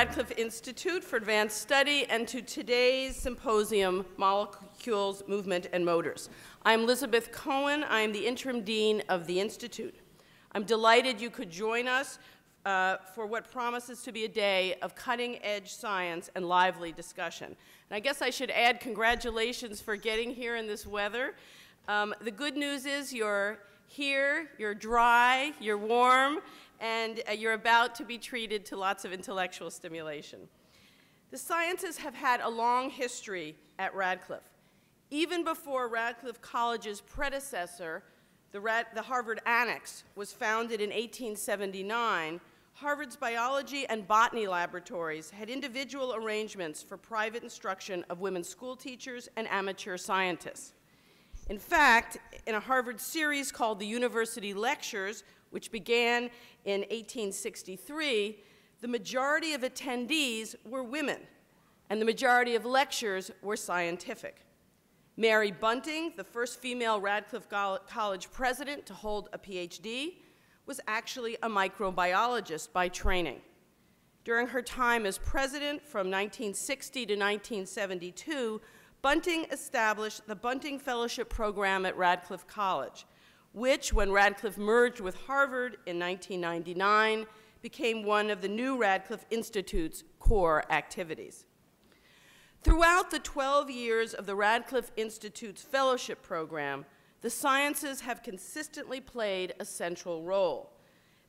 Radcliffe Institute for Advanced Study and to today's symposium, Molecules, Movement, and Motors. I'm Lizabeth Cohen. I'm the interim dean of the Institute. I'm delighted you could join us for what promises to be a day of cutting-edge science and lively discussion. And I guess I should add congratulations for getting here in this weather. The good news is you're here, you're dry, you're warm, and you're about to be treated to lots of intellectual stimulation. The sciences have had a long history at Radcliffe. Even before Radcliffe College's predecessor, the Harvard Annex, was founded in 1879, Harvard's biology and botany laboratories had individual arrangements for private instruction of women school teachers and amateur scientists. In fact, in a Harvard series called the University Lectures, which began in 1863, the majority of attendees were women, and the majority of lectures were scientific. Mary Bunting, the first female Radcliffe College president to hold a PhD, was actually a microbiologist by training. During her time as president from 1960 to 1972, Bunting established the Bunting Fellowship Program at Radcliffe College, which, when Radcliffe merged with Harvard in 1999, became one of the new Radcliffe Institute's core activities. Throughout the 12 years of the Radcliffe Institute's fellowship program, the sciences have consistently played a central role.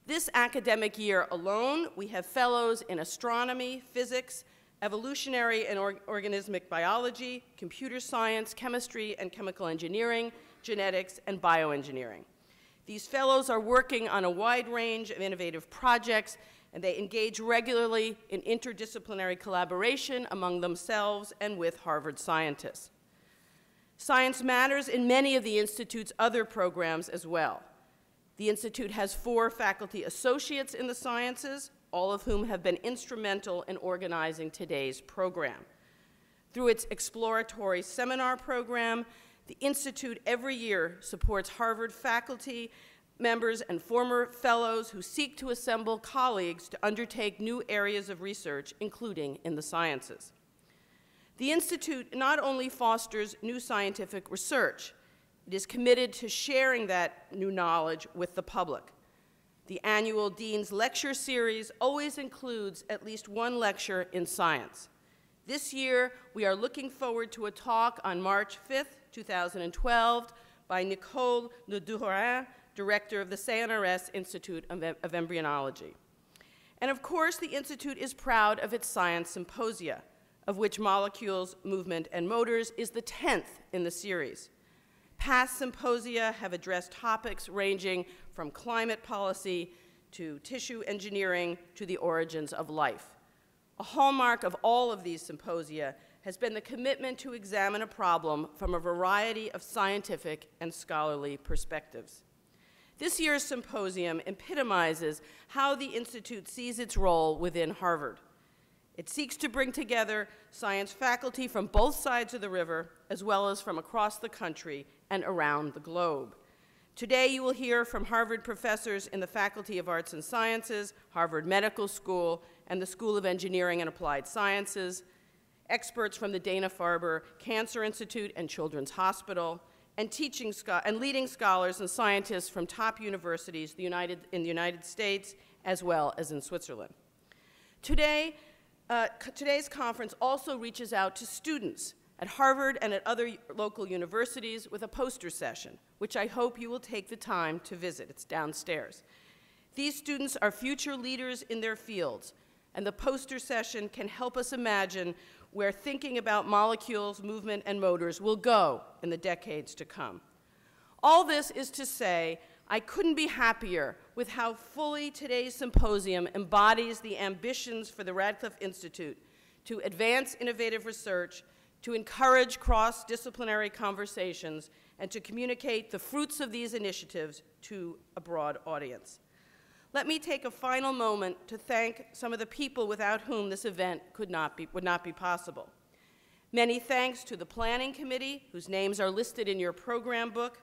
This academic year alone, we have fellows in astronomy, physics, evolutionary and organismic biology, computer science, chemistry and chemical engineering, genetics, and bioengineering. These fellows are working on a wide range of innovative projects, and they engage regularly in interdisciplinary collaboration among themselves and with Harvard scientists. Science matters in many of the Institute's other programs as well. The Institute has 4 faculty associates in the sciences, all of whom have been instrumental in organizing today's program. Through its exploratory seminar program, the Institute every year supports Harvard faculty members and former fellows who seek to assemble colleagues to undertake new areas of research, including in the sciences. The Institute not only fosters new scientific research, it is committed to sharing that new knowledge with the public. The annual Dean's Lecture Series always includes at least one lecture in science. This year, we are looking forward to a talk on March 5th, 2012, by Nicole Ledourin, director of the CNRS Institute of Embryology. And of course, the Institute is proud of its science symposia, of which Molecules, Movement, and Motors is the 10th in the series. Past symposia have addressed topics ranging from climate policy to tissue engineering to the origins of life. A hallmark of all of these symposia has been the commitment to examine a problem from a variety of scientific and scholarly perspectives. This year's symposium epitomizes how the Institute sees its role within Harvard. It seeks to bring together science faculty from both sides of the river, as well as from across the country and around the globe. Today, you will hear from Harvard professors in the Faculty of Arts and Sciences, Harvard Medical School, and the School of Engineering and Applied Sciences, experts from the Dana-Farber Cancer Institute and Children's Hospital, and leading scholars and scientists from top universities in the United States, as well as in Switzerland. Today's conference also reaches out to students at Harvard and at other local universities with a poster session, which I hope you will take the time to visit. It's downstairs. These students are future leaders in their fields, and the poster session can help us imagine where thinking about molecules, movement, and motors will go in the decades to come. All this is to say, I couldn't be happier with how fully today's symposium embodies the ambitions for the Radcliffe Institute to advance innovative research, to encourage cross-disciplinary conversations, and to communicate the fruits of these initiatives to a broad audience. Let me take a final moment to thank some of the people without whom this event would not be possible. Many thanks to the Planning Committee, whose names are listed in your program book,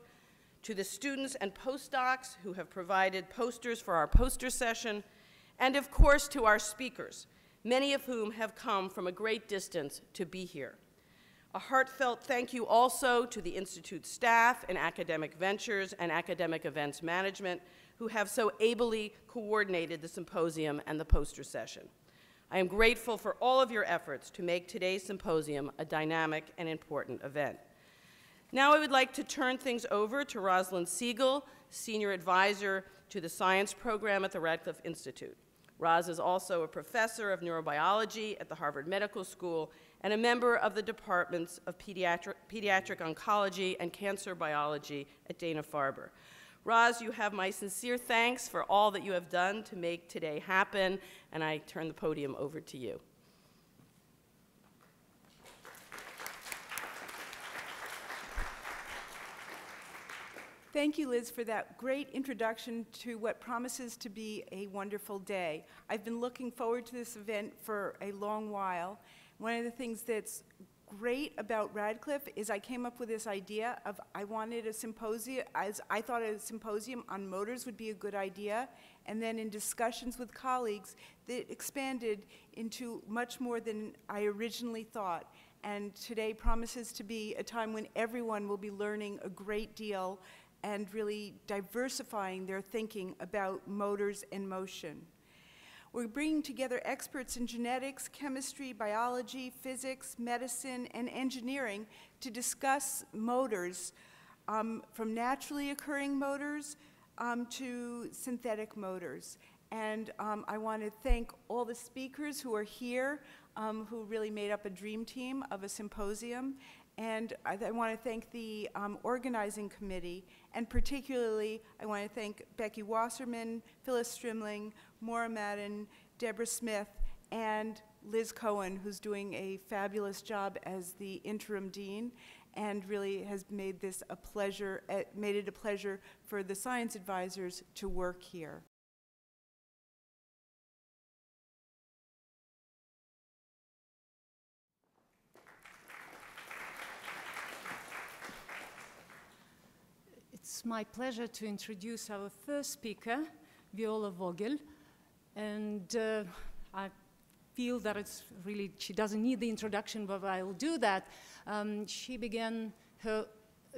to the students and postdocs who have provided posters for our poster session, and of course to our speakers, many of whom have come from a great distance to be here. A heartfelt thank you also to the Institute staff and academic ventures and academic events management who have so ably coordinated the symposium and the poster session. I am grateful for all of your efforts to make today's symposium a dynamic and important event. Now I would like to turn things over to Rosalind Segal, Senior Advisor to the Science Program at the Radcliffe Institute. Roz is also a professor of neurobiology at the Harvard Medical School and a member of the departments of pediatric oncology and cancer biology at Dana-Farber. Roz, you have my sincere thanks for all that you have done to make today happen, and I turn the podium over to you. Thank you, Liz, for that great introduction to what promises to be a wonderful day. I've been looking forward to this event for a long while. One of the things that's great about Radcliffe is I came up with this idea of I wanted a symposium, as I thought a symposium on motors would be a good idea, and then in discussions with colleagues, that expanded into much more than I originally thought. And today promises to be a time when everyone will be learning a great deal and really diversifying their thinking about motors and motion. We're bringing together experts in genetics, chemistry, biology, physics, medicine, and engineering to discuss motors, from naturally occurring motors to synthetic motors. And I want to thank all the speakers who are here, who really made up a dream team of a symposium. And I want to thank the organizing committee, and particularly I want to thank Becky Wasserman, Phyllis Strimling, Maura Madden, Deborah Smith, and Liz Cohen, who's doing a fabulous job as the interim dean, and really has made this a pleasure, made it a pleasure for the science advisors to work here. It's my pleasure to introduce our first speaker, Viola Vogel, and I feel that it's really, she doesn't need the introduction, but I will do that. She began her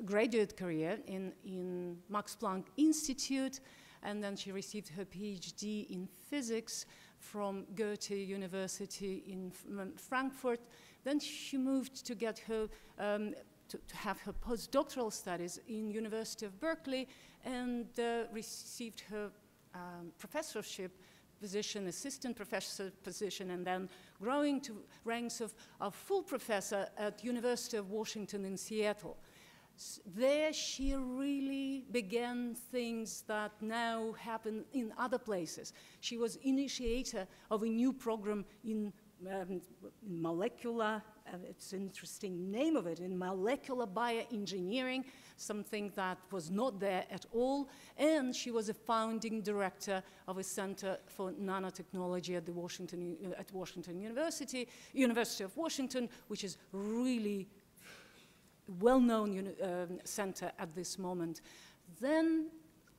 graduate career in Max Planck Institute, and then she received her PhD in physics from Goethe University in Frankfurt. Then she moved to get her to have her postdoctoral studies in University of Berkeley, and received her professorship position, assistant professor position, and then growing to ranks of full professor at University of Washington in Seattle. There she really began things that now happen in other places. She was initiator of a new program in molecular, it's an interesting name of it, in molecular bioengineering, something that was not there at all. And she was a founding director of a center for nanotechnology at Washington University, University of Washington, which is really well-known center at this moment. Then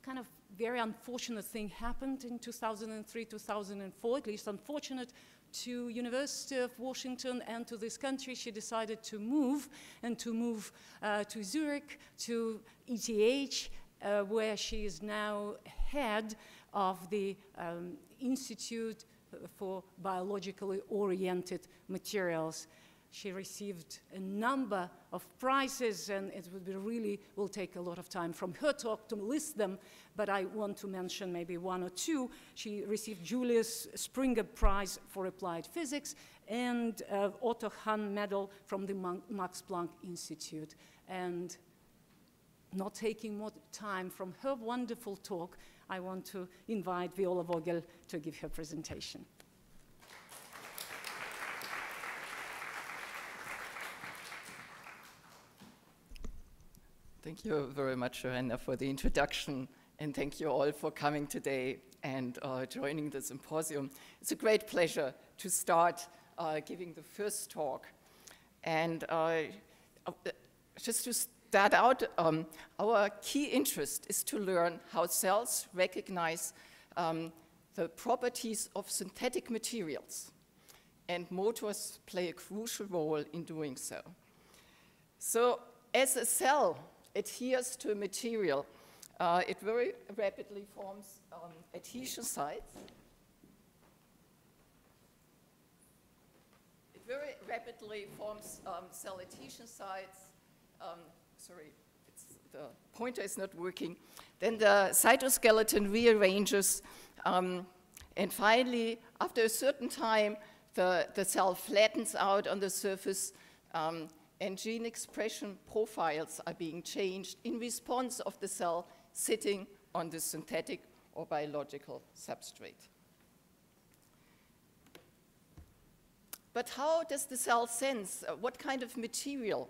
kind of very unfortunate thing happened in 2003, 2004, at least unfortunate to University of Washington and to this country. She decided to move, and to move to Zurich, to ETH, where she is now head of the Institute for Biologically Oriented Materials. She received a number of prizes, and it would be really, will take a lot of time from her talk to list them, but I want to mention maybe one or two. She received Julius Springer Prize for Applied Physics and Otto Hahn Medal from the Max Planck Institute. And not taking more time from her wonderful talk, I want to invite Viola Vogel to give her presentation. Thank you very much, Joanna, for the introduction, and thank you all for coming today and joining the symposium. It's a great pleasure to start giving the first talk. And just to start out, our key interest is to learn how cells recognize the properties of synthetic materials. and motors play a crucial role in doing so. So as a cell adheres to a material, it very rapidly forms adhesion sites. It very rapidly forms cell adhesion sites. Sorry, the pointer is not working. Then the cytoskeleton rearranges, and finally, after a certain time, the cell flattens out on the surface, and gene expression profiles are being changed in response of the cell sitting on the synthetic or biological substrate. But how does the cell sense what kind of material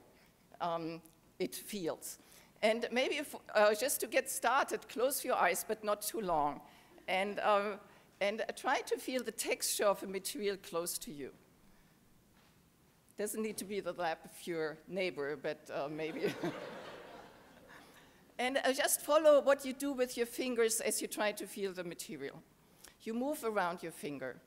it feels? And maybe if, just to get started, close your eyes, but not too long, and try to feel the texture of a material close to you. Doesn't need to be the lap of your neighbor, but maybe. And just follow what you do with your fingers as you try to feel the material. You move around your finger.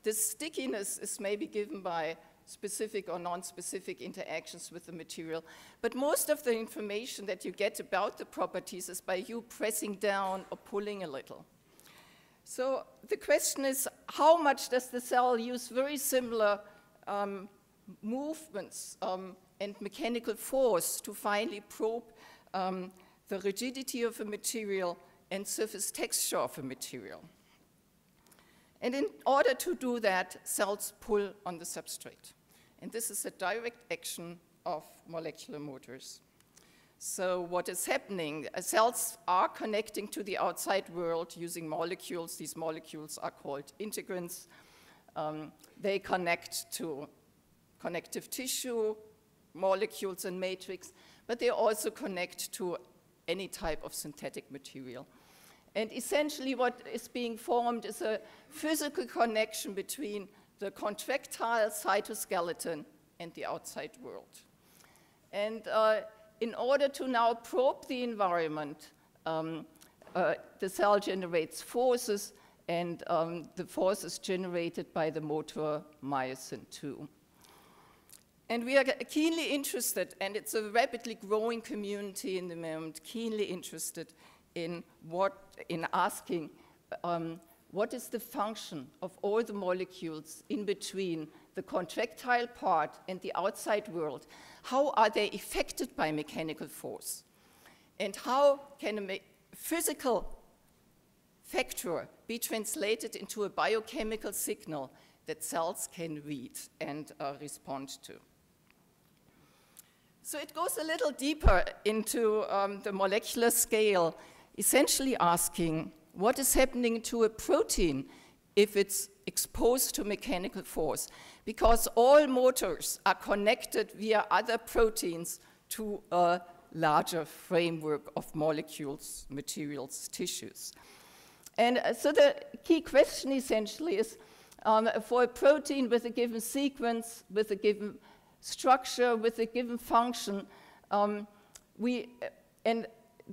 The stickiness is maybe given by specific or non-specific interactions with the material, but most of the information that you get about the properties is by you pressing down or pulling a little. So the question is, how much does the cell use very similar movements and mechanical force to finally probe the rigidity of a material and surface texture of a material? And in order to do that, cells pull on the substrate. And this is a direct action of molecular motors. So what is happening? Cells are connecting to the outside world using molecules. These molecules are called integrants. They connect to connective tissue, molecules and matrix, but they also connect to any type of synthetic material. And essentially what is being formed is a physical connection between the contractile cytoskeleton and the outside world. And in order to now probe the environment, the cell generates forces, and the force is generated by the motor myosin 2. And we are keenly interested, and it's a rapidly growing community in the moment, keenly interested in asking what is the function of all the molecules in between the contractile part and the outside world? How are they affected by mechanical force? And how can a physical factor be translated into a biochemical signal that cells can read and respond to? So it goes a little deeper into the molecular scale, essentially asking what is happening to a protein if it's exposed to mechanical force, because all motors are connected via other proteins to a larger framework of molecules, materials, tissues. And so the key question essentially is, for a protein with a given sequence, with a given structure, with a given function, and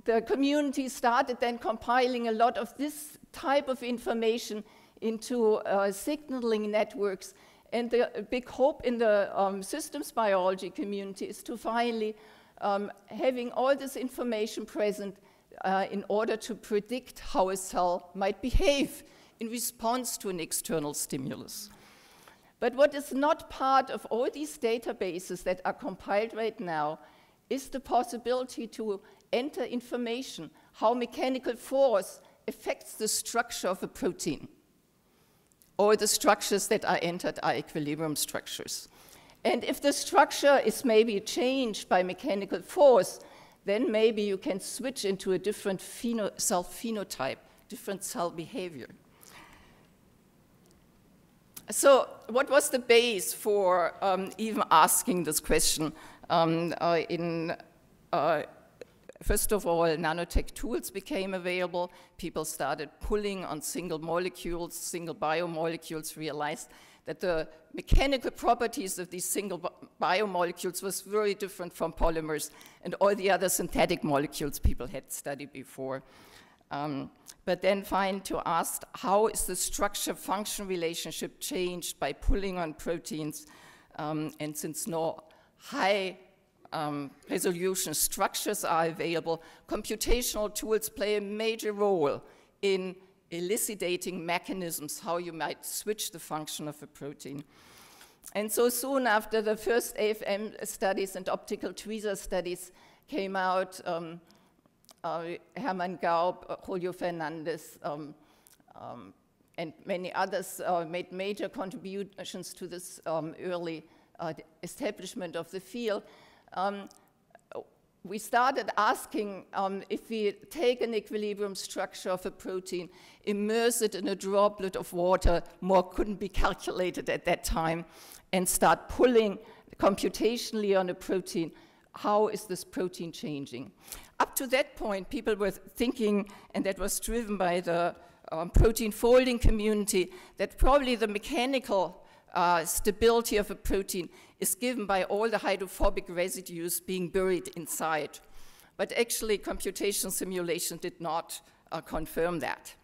the community started then compiling a lot of this type of information into signaling networks. And the big hope in the systems biology community is to finally having all this information present in order to predict how a cell might behave in response to an external stimulus. But what is not part of all these databases that are compiled right now is the possibility to enter information how mechanical force affects the structure of a protein, or the structures that are entered are equilibrium structures. And if the structure is maybe changed by mechanical force, then maybe you can switch into a different cell phenotype, different cell behavior. So what was the base for even asking this question? First of all, nanotech tools became available. People started pulling on single molecules, single biomolecules, realized that the mechanical properties of these single biomolecules was very different from polymers and all the other synthetic molecules people had studied before. but then find to ask how is the structure-function relationship changed by pulling on proteins, and since no high resolution structures are available, computational tools play a major role in elucidating mechanisms, how you might switch the function of a protein. And so soon after the first AFM studies and optical tweezer studies came out, Hermann Gaub, Julio Fernandez, and many others made major contributions to this early establishment of the field. We started asking if we take an equilibrium structure of a protein, immerse it in a droplet of water, more couldn't be calculated at that time, and start pulling computationally on a protein, how is this protein changing? Up to that point, people were thinking, and that was driven by the protein folding community, that probably the mechanical stability of a protein is given by all the hydrophobic residues being buried inside. But actually, computational simulation did not confirm that.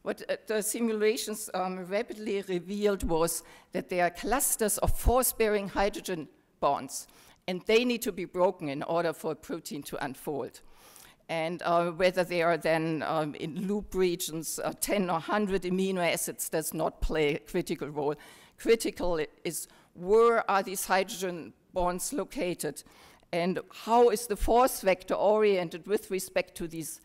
What the simulations rapidly revealed was that there are clusters of force-bearing hydrogen bonds, and they need to be broken in order for a protein to unfold. And whether they are then in loop regions, 10 or 100 amino acids does not play a critical role. Critical is where are these hydrogen bonds located, and how is the force vector oriented with respect to these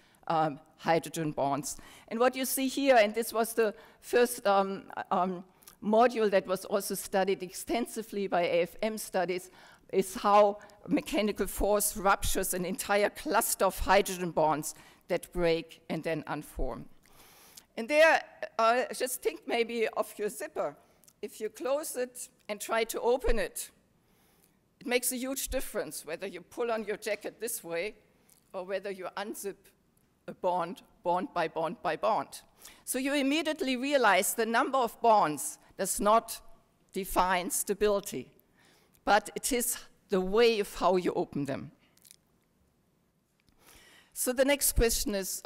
hydrogen bonds. And what you see here, and this was the first module that was also studied extensively by AFM studies, is how mechanical force ruptures an entire cluster of hydrogen bonds that break and then unform. And there, just think maybe of your zipper. If you close it and try to open it, it makes a huge difference whether you pull on your jacket this way or whether you unzip a bond, bond by bond by bond. So you immediately realize the number of bonds does not define stability, but it is the way of how you open them. So the next question is,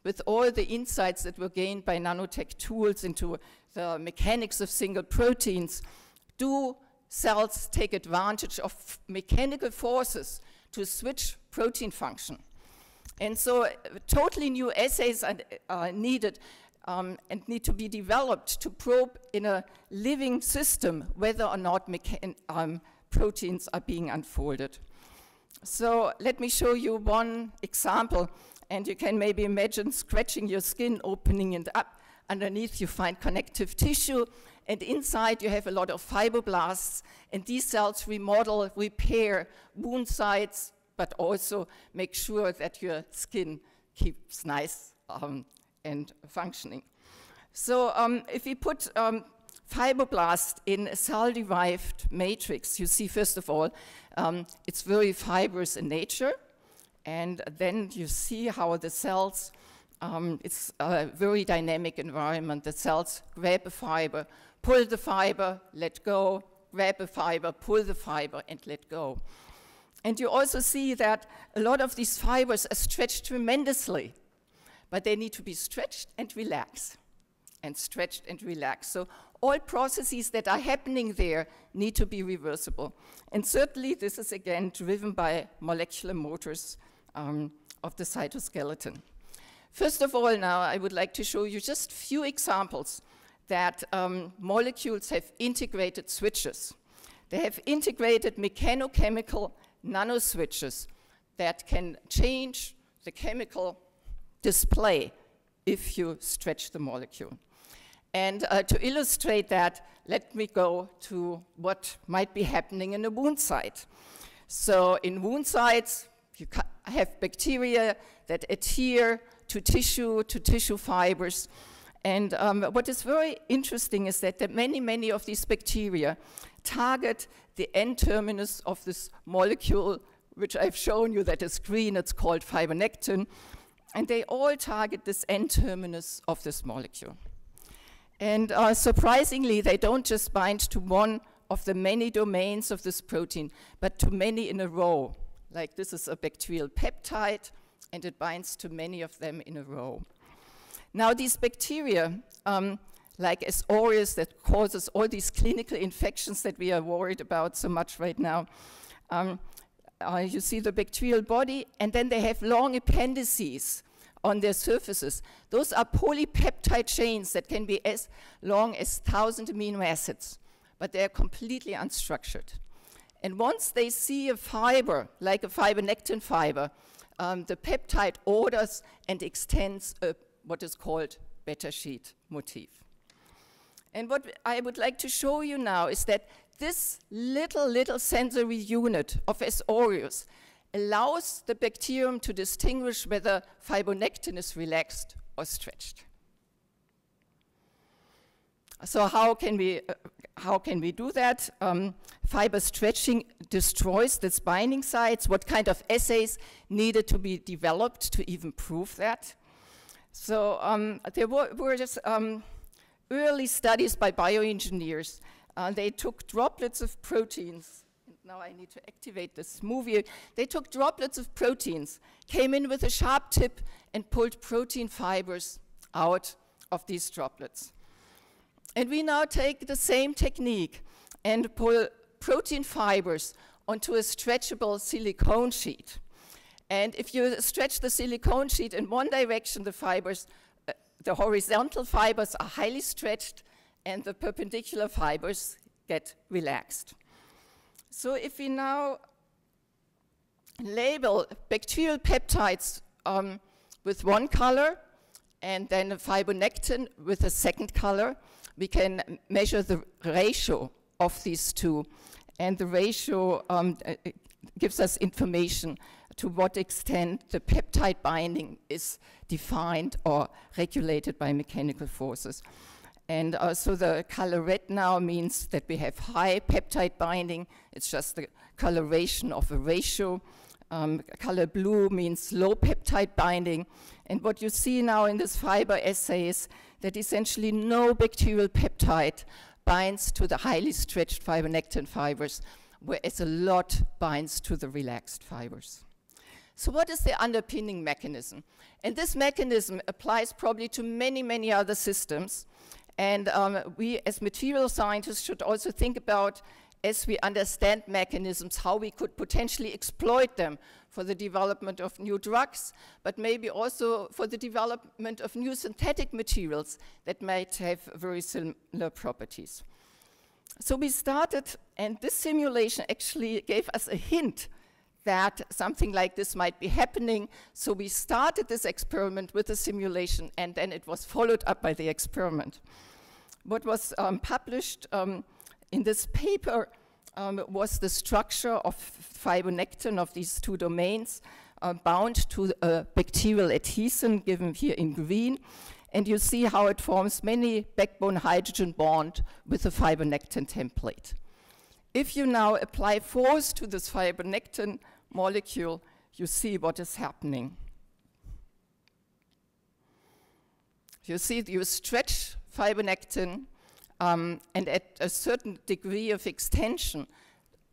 with all the insights that were gained by nanotech tools into the mechanics of single proteins, do cells take advantage of mechanical forces to switch protein function? And so totally new assays are needed and need to be developed to probe in a living system whether or not proteins are being unfolded. So let me show you one example, and you can maybe imagine scratching your skin, opening it up. Underneath you find connective tissue, and inside you have a lot of fibroblasts, and these cells remodel, repair wound sites, but also make sure that your skin keeps nice and functioning. So if we put fibroblast in a cell-derived matrix, you see, first of all, it's very fibrous in nature, and then you see how the cells, it's a very dynamic environment. The cells grab a fiber, pull the fiber, let go, grab a fiber, pull the fiber, and let go. And you also see that a lot of these fibers are stretched tremendously, but they need to be stretched and relaxed, and stretched and relaxed. So all processes that are happening there need to be reversible. And certainly this is again driven by molecular motors of the cytoskeleton. First of all, now I would like to show you just a few examples that molecules have integrated switches. They have integrated mechanochemical nanoswitches that can change the chemical display if you stretch the molecule. And to illustrate that, let me go to what might be happening in a wound site. So in wound sites, you have bacteria that adhere to tissue fibers. And what is very interesting is that many of these bacteria target the N-terminus of this molecule, which I've shown you that is green. It's called fibronectin. And they all target this N-terminus of this molecule. And surprisingly, they don't just bind to one of the many domains of this protein, but to many in a row. Like this is a bacterial peptide, and it binds to many of them in a row. Now these bacteria, like S. aureus, that causes all these clinical infections that we are worried about so much right now, you see the bacterial body, and then they have long appendices on their surfaces. Those are polypeptide chains that can be as long as 1,000 amino acids, but they're completely unstructured. And once they see a fiber, like a fibronectin fiber, the peptide orders and extends what is called beta sheet motif. And what I would like to show you now is that this little sensory unit of S. aureus allows the bacterium to distinguish whether fibronectin is relaxed or stretched. So how can we do that? Fiber stretching destroys these binding sites. What kind of assays needed to be developed to even prove that? So there were just early studies by bioengineers. They took droplets of proteins. Now I need to activate this movie. They took droplets of proteins, came in with a sharp tip, and pulled protein fibers out of these droplets. And we now take the same technique and pull protein fibers onto a stretchable silicone sheet. And if you stretch the silicone sheet in one direction, the fibers, the horizontal fibers are highly stretched, and the perpendicular fibers get relaxed. So if we now label bacterial peptides with one color and then a fibronectin with a second color, we can measure the ratio of these two. And the ratio gives us information to what extent the peptide binding is defined or regulated by mechanical forces. And so the color red now means that we have high peptide binding. It's just the coloration of a ratio. Color blue means low peptide binding. And what you see now in this fiber assay is that essentially no bacterial peptide binds to the highly stretched fibronectin fibers, whereas a lot binds to the relaxed fibers. So what is the underpinning mechanism? And this mechanism applies probably to many, many other systems. And we as material scientists should also think about, as we understand mechanisms, how we could potentially exploit them for the development of new drugs, but maybe also for the development of new synthetic materials that might have very similar properties. So we started, and this simulation actually gave us a hint that something like this might be happening. So we started this experiment with a simulation, and then it was followed up by the experiment. What was published in this paper was the structure of fibronectin of these two domains bound to a bacterial adhesin, given here in green. And you see how it forms many backbone hydrogen bond with the fibronectin template. If you now apply force to this fibronectin molecule, you see what is happening. You see, you stretch fibronectin, and at a certain degree of extension,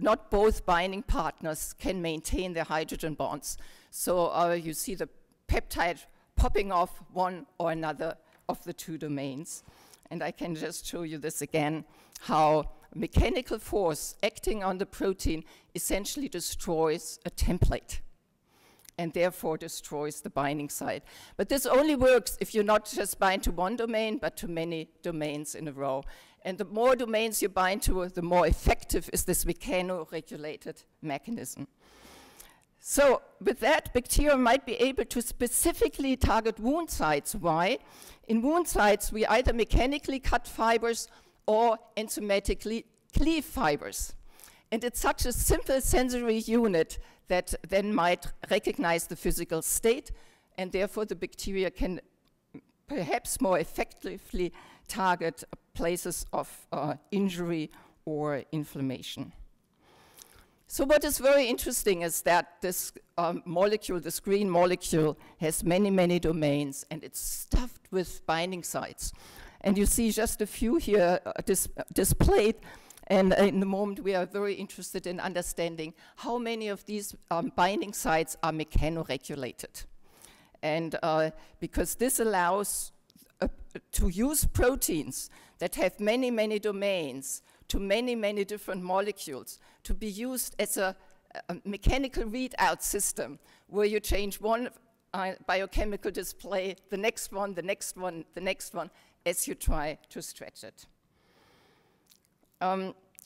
not both binding partners can maintain their hydrogen bonds. So you see the peptide popping off one or another of the two domains. And I can just show you this again, how mechanical force acting on the protein essentially destroys a template and therefore destroys the binding site. But this only works if you not just bind to one domain, but to many domains in a row. And the more domains you bind to, the more effective is this mechano-regulated mechanism. So with that, bacteria might be able to specifically target wound sites. Why? In wound sites, we either mechanically cut fibers or enzymatically cleave fibers. And it's such a simple sensory unit that then might recognize the physical state, and therefore the bacteria can perhaps more effectively target places of injury or inflammation. So what is very interesting is that this molecule, this green molecule, has many, many domains, and it's stuffed with binding sites. And you see just a few here displayed. And in the moment, we are very interested in understanding how many of these binding sites are mechanoregulated. And because this allows to use proteins that have many, many domains to many, many different molecules to be used as a mechanical readout system where you change one biochemical display, the next one, the next one, the next one, as you try to stretch it.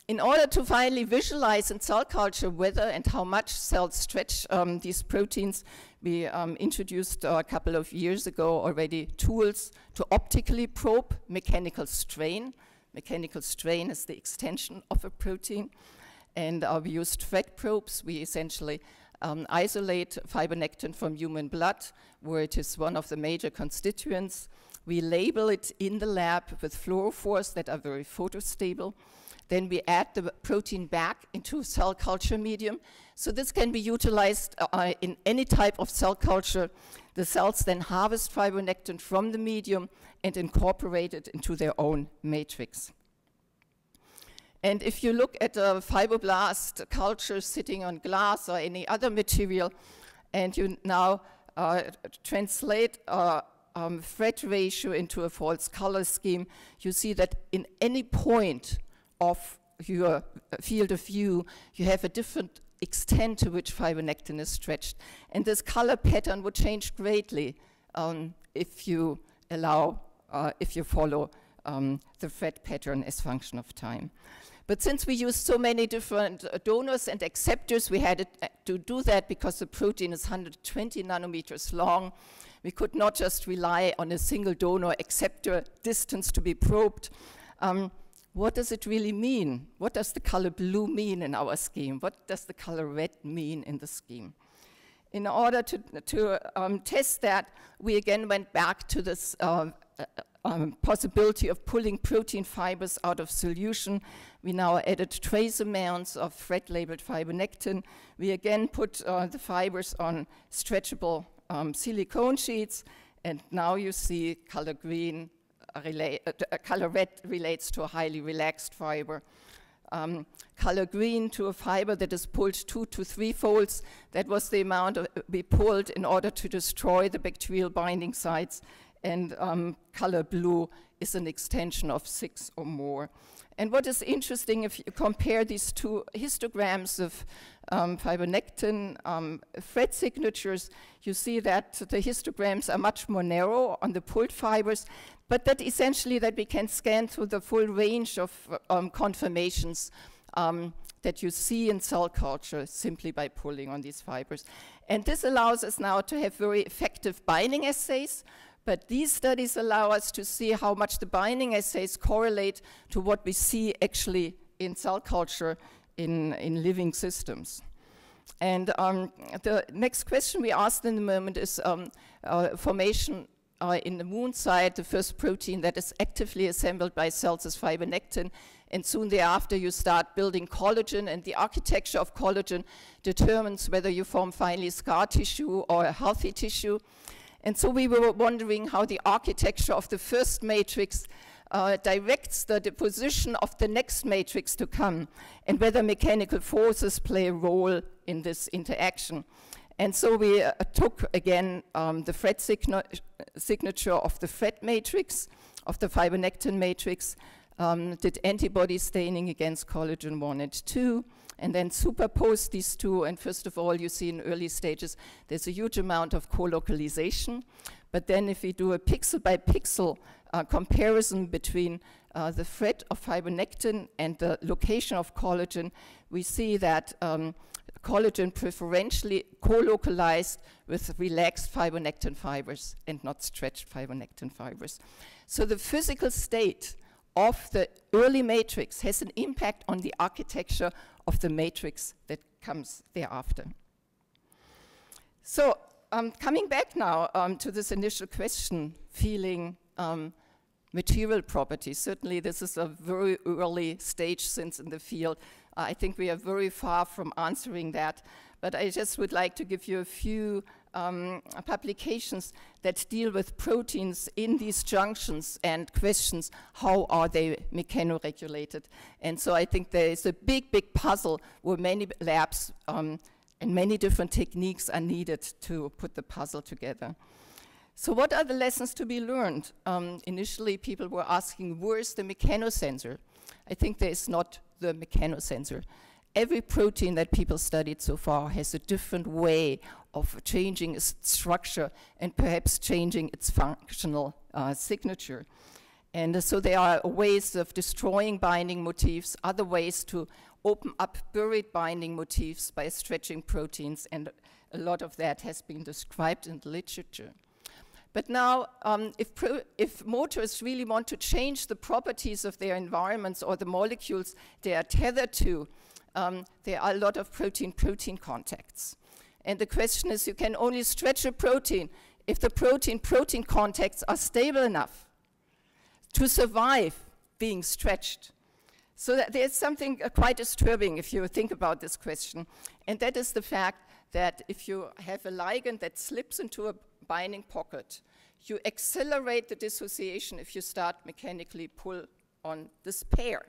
In order to finally visualize in cell culture whether and how much cells stretch these proteins, we introduced a couple of years ago already tools to optically probe mechanical strain. Mechanical strain is the extension of a protein. And we used thread probes. We essentially isolate fibronectin from human blood, where it is one of the major constituents. We label it in the lab with fluorophores that are very photostable. Then we add the protein back into cell culture medium. So this can be utilized in any type of cell culture. The cells then harvest fibronectin from the medium and incorporate it into their own matrix. And if you look at a fibroblast culture sitting on glass or any other material, and you now translate thread ratio into a false color scheme, you see that in any point of your field of view, you have a different extent to which fibronectin is stretched. And this color pattern would change greatly if you allow, if you follow the thread pattern as function of time. But since we use so many different donors and acceptors, we had to do that because the protein is 120 nanometers long. We could not just rely on a single donor acceptor distance to be probed. What does it really mean? What does the color blue mean in our scheme? What does the color red mean in the scheme? In order to test that, we again went back to this possibility of pulling protein fibers out of solution. We now added trace amounts of thread-labeled fibronectin. We again put the fibers on stretchable silicone sheets, and now you see color green, color red relates to a highly relaxed fiber. Color green to a fiber that is pulled 2 to 3 folds. That was the amount we pulled in order to destroy the bacterial binding sites. And color blue is an extension of 6 or more. And what is interesting, if you compare these two histograms of fibronectin thread signatures, you see that the histograms are much more narrow on the pulled fibers, but that essentially that we can scan through the full range of conformations that you see in cell culture simply by pulling on these fibers. And this allows us now to have very effective binding assays, but these studies allow us to see how much the binding assays correlate to what we see actually in cell culture in living systems. And the next question we asked in the moment is formation in the moon side, the first protein that is actively assembled by cells is fibronectin, and soon thereafter you start building collagen, and the architecture of collagen determines whether you form finally scar tissue or a healthy tissue. And so we were wondering how the architecture of the first matrix directs the deposition of the next matrix to come, and whether mechanical forces play a role in this interaction. And so we took again the thread signature of the thread matrix, of the fibronectin matrix, did antibody staining against collagen 1 and 2, and then superposed these two. And first of all, you see in early stages, there's a huge amount of co-localization. But then if we do a pixel by pixel comparison between the thread of fibronectin and the location of collagen, we see that collagen preferentially co-localized with relaxed fibronectin fibers and not stretched fibronectin fibers. So the physical state of the early matrix has an impact on the architecture of the matrix that comes thereafter. So coming back now to this initial question, feeling material properties. Certainly this is a very early stage since in the field. I think we are very far from answering that, but I just would like to give you a few publications that deal with proteins in these junctions and questions, how are they mechanoregulated? And so I think there is a big, big puzzle where many labs and many different techniques are needed to put the puzzle together. So what are the lessons to be learned? Initially, people were asking, where's the mechanosensor? I think there is not the mechanosensor. Every protein that people studied so far has a different way of changing its structure and perhaps changing its functional signature. And so there are ways of destroying binding motifs, other ways to open up buried binding motifs by stretching proteins, and a lot of that has been described in the literature. But now, if motors really want to change the properties of their environments or the molecules they are tethered to, there are a lot of protein-protein contacts. And the question is, you can only stretch a protein if the protein-protein contacts are stable enough to survive being stretched. So that there's something quite disturbing if you think about this question. And that is the fact that if you have a ligand that slips into a binding pocket, you accelerate the dissociation if you start mechanically pull on this pair.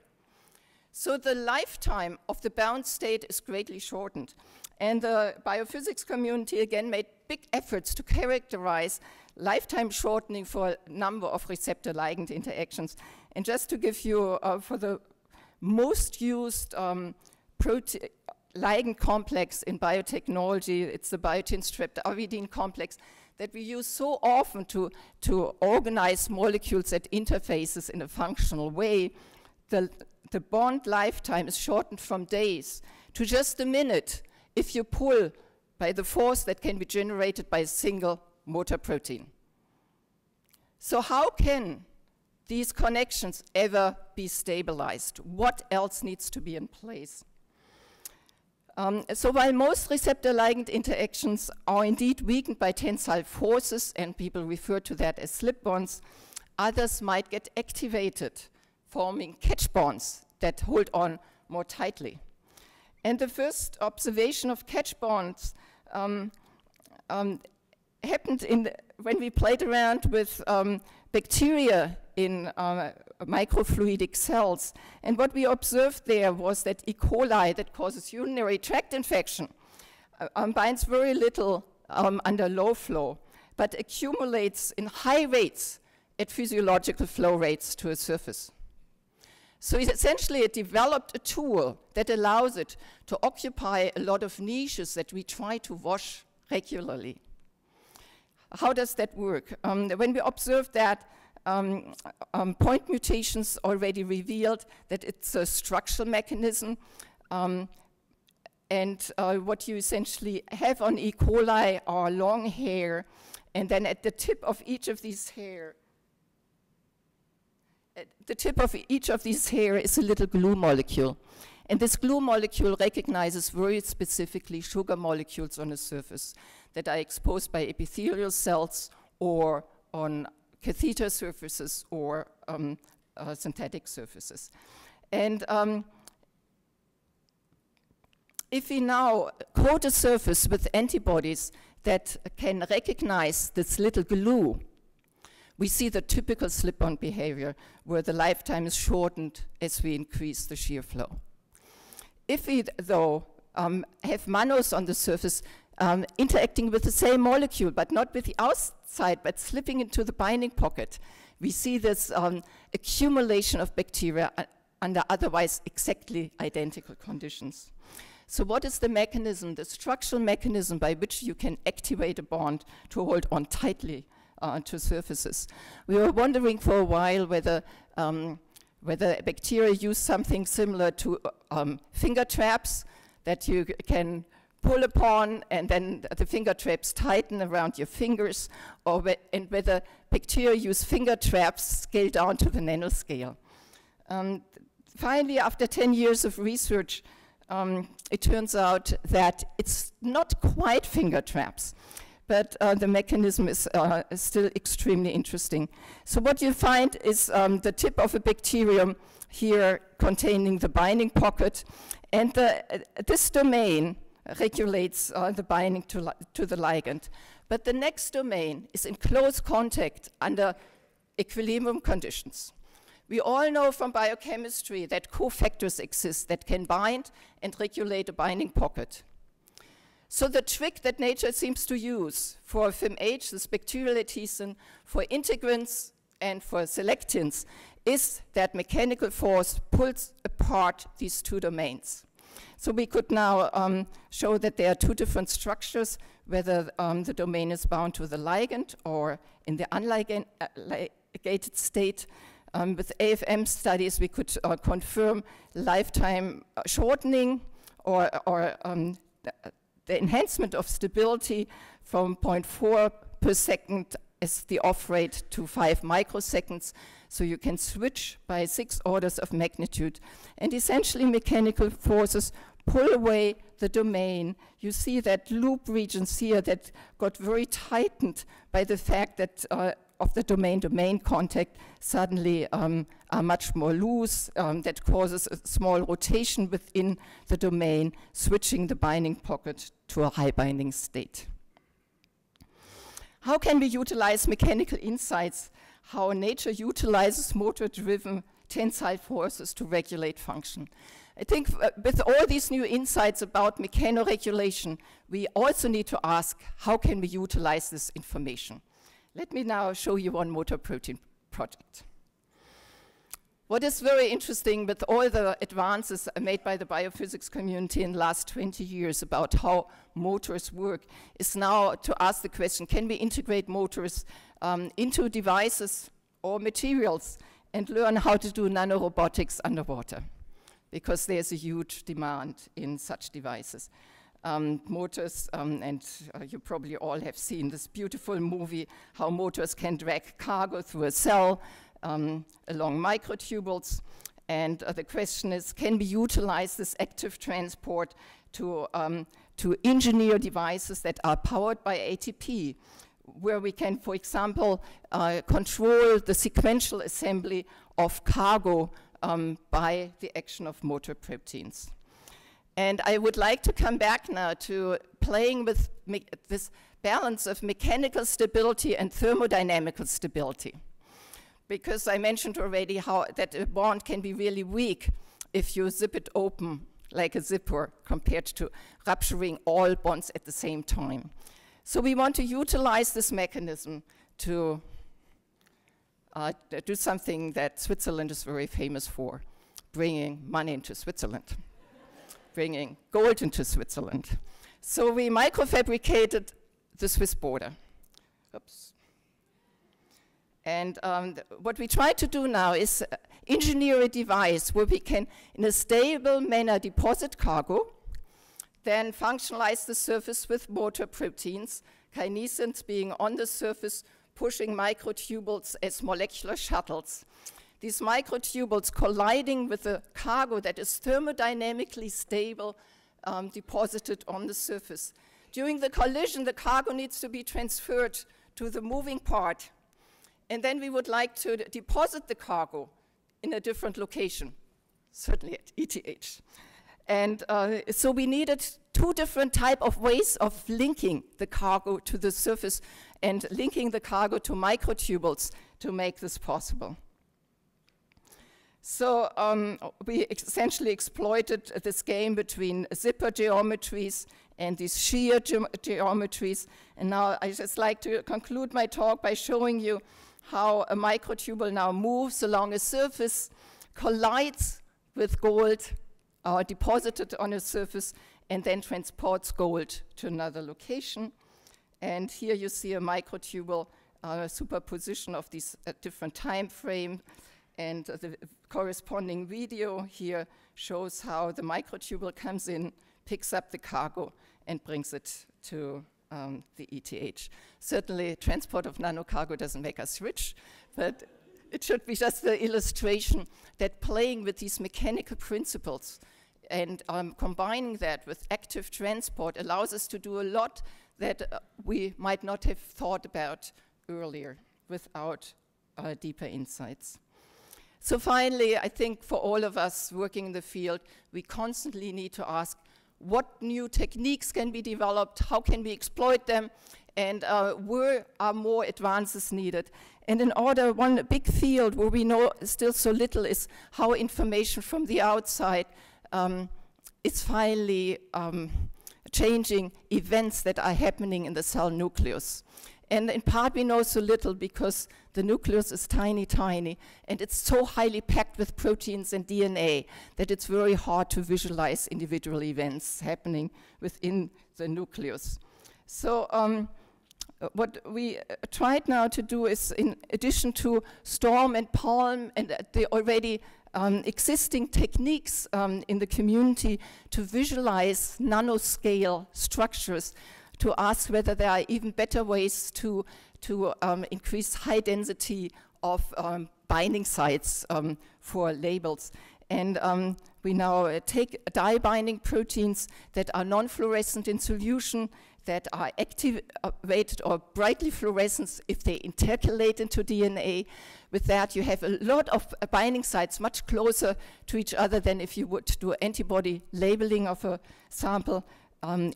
So the lifetime of the bound state is greatly shortened. And the biophysics community again made big efforts to characterize lifetime shortening for a number of receptor-ligand interactions. And just to give you, for the most used ligand complex in biotechnology, it's the biotin-streptavidine complex that we use so often to organize molecules at interfaces in a functional way. The bond lifetime is shortened from days to just a minute if you pull by the force that can be generated by a single motor protein. So how can these connections ever be stabilized? What else needs to be in place? So while most receptor-ligand interactions are indeed weakened by tensile forces, and people refer to that as slip bonds, others might get activated, forming catch bonds that hold on more tightly. And the first observation of catch bonds happened when we played around with bacteria in microfluidic cells. And what we observed there was that E. coli, that causes urinary tract infection, binds very little under low flow, but accumulates in high rates at physiological flow rates to a surface. So essentially it developed a tool that allows it to occupy a lot of niches that we try to wash regularly. How does that work? When we observed that point mutations already revealed that it's a structural mechanism, and what you essentially have on E. coli are long hair, and then at the tip of each of these hair, is a little glue molecule. And this glue molecule recognizes very specifically sugar molecules on the surface that are exposed by epithelial cells or on catheter surfaces or synthetic surfaces. And if we now coat a surface with antibodies that can recognize this little glue, we see the typical slip-on behavior where the lifetime is shortened as we increase the shear flow. If we, though, have manos on the surface interacting with the same molecule, but not with the outside, but slipping into the binding pocket, we see this accumulation of bacteria under otherwise exactly identical conditions. So what is the mechanism, the structural mechanism by which you can activate a bond to hold on tightly to surfaces? We were wondering for a while whether bacteria use something similar to finger traps that you can pull upon and then the finger traps tighten around your fingers, and whether bacteria use finger traps scaled down to the nanoscale. Finally, after 10 years of research, it turns out that it's not quite finger traps, but the mechanism is still extremely interesting. So what you find is the tip of a bacterium here containing the binding pocket, and this domain regulates the binding to the ligand. But the next domain is in close contact under equilibrium conditions. We all know from biochemistry that cofactors exist that can bind and regulate a binding pocket. So the trick that nature seems to use for FIMH, this bacterial adhesion, for integrants and for selectins, is that mechanical force pulls apart these two domains. So we could now show that there are two different structures, whether the domain is bound to the ligand or in the unligated state. With AFM studies, we could confirm lifetime shortening or the enhancement of stability from 0.4 per second as the off rate to 5 microseconds. So you can switch by 6 orders of magnitude. And essentially, mechanical forces pull away the domain. You see that loop regions here that got very tightened by the fact that of the domain-domain contact suddenly are much more loose. That causes a small rotation within the domain, switching the binding pocket to a high binding state. How can we utilize mechanical insights? How nature utilizes motor-driven tensile forces to regulate function. I think with all these new insights about mechanoregulation, we also need to ask, how can we utilize this information? Let me now show you one motor protein project. What is very interesting with all the advances made by the biophysics community in the last 20 years about how motors work is now to ask the question, can we integrate motors into devices or materials and learn how to do nanorobotics underwater? Because there's a huge demand in such devices. Motors, and you probably all have seen this beautiful movie, how motors can drag cargo through a cell along microtubules. And the question is, can we utilize this active transport to engineer devices that are powered by ATP, where we can, for example, control the sequential assembly of cargo by the action of motor proteins. And I would like to come back now to playing with this balance of mechanical stability and thermodynamical stability. Because I mentioned already how that a bond can be really weak if you zip it open like a zipper compared to rupturing all bonds at the same time. So we want to utilize this mechanism to do something that Switzerland is very famous for, bringing money into Switzerland. Bringing gold into Switzerland. So we microfabricated the Swiss border. Oops. And what we try to do now is engineer a device where we can, in a stable manner, deposit cargo, then functionalize the surface with motor proteins, kinesins being on the surface, pushing microtubules as molecular shuttles. These microtubules colliding with a cargo that is thermodynamically stable, deposited on the surface. During the collision, the cargo needs to be transferred to the moving part. And then we would like to deposit the cargo in a different location, certainly at ETH. And so we needed two different types of ways of linking the cargo to the surface and linking the cargo to microtubules to make this possible. So we essentially exploited this game between zipper geometries and these shear geometries. And now I just like to conclude my talk by showing you how a microtubule now moves along a surface, collides with gold, deposited on a surface, and then transports gold to another location. And here you see a microtubule superposition of these different time frames. And the corresponding video here shows how the microtubule comes in, picks up the cargo, and brings it to the ETH. Certainly, transport of nanocargo doesn't make us rich, but it should be just the illustration that playing with these mechanical principles and combining that with active transport allows us to do a lot that we might not have thought about earlier without deeper insights. So finally, I think for all of us working in the field, we constantly need to ask what new techniques can be developed, how can we exploit them, and where are more advances needed. And in order, one big field where we know still so little is how information from the outside is finally changing events that are happening in the cell nucleus. And in part we know so little because the nucleus is tiny, tiny, and it's so highly packed with proteins and DNA that it's very hard to visualize individual events happening within the nucleus. So what we tried now to do is, in addition to Storm and Palm and the already existing techniques in the community to visualize nanoscale structures, to ask whether there are even better ways to increase high density of binding sites for labels. And we now take dye binding proteins that are non-fluorescent in solution, that are activated or brightly fluorescent if they intercalate into DNA. With that, you have a lot of binding sites much closer to each other than if you would do antibody labeling of a sample.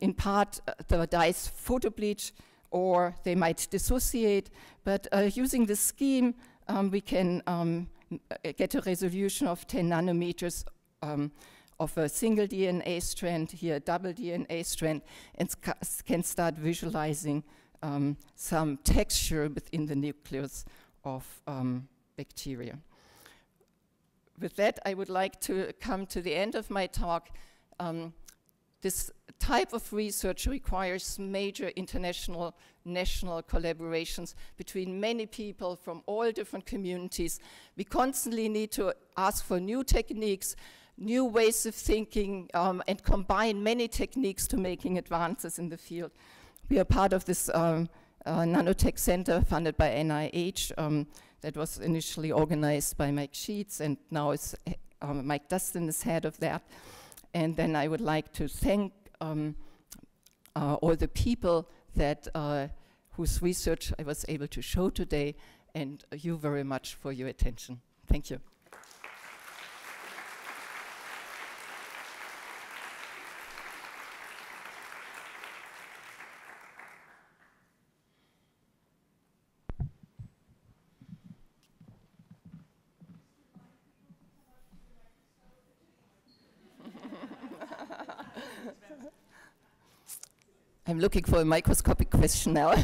In part, the dyes photobleach, or they might dissociate. But using this scheme, we can get a resolution of 10 nanometers of a single DNA strand, here a double DNA strand, and can start visualizing some texture within the nucleus of bacteria. With that, I would like to come to the end of my talk. This type of research requires major international, national collaborations between many people from all different communities. We constantly need to ask for new techniques, new ways of thinking, and combine many techniques to making advances in the field. We are part of this nanotech center funded by NIH that was initially organized by Mike Sheets, and now is Mike Dustin is head of that. And then I would like to thank all the people that whose research I was able to show today, and you very much for your attention. Thank you. I'm looking for a microscopic question now.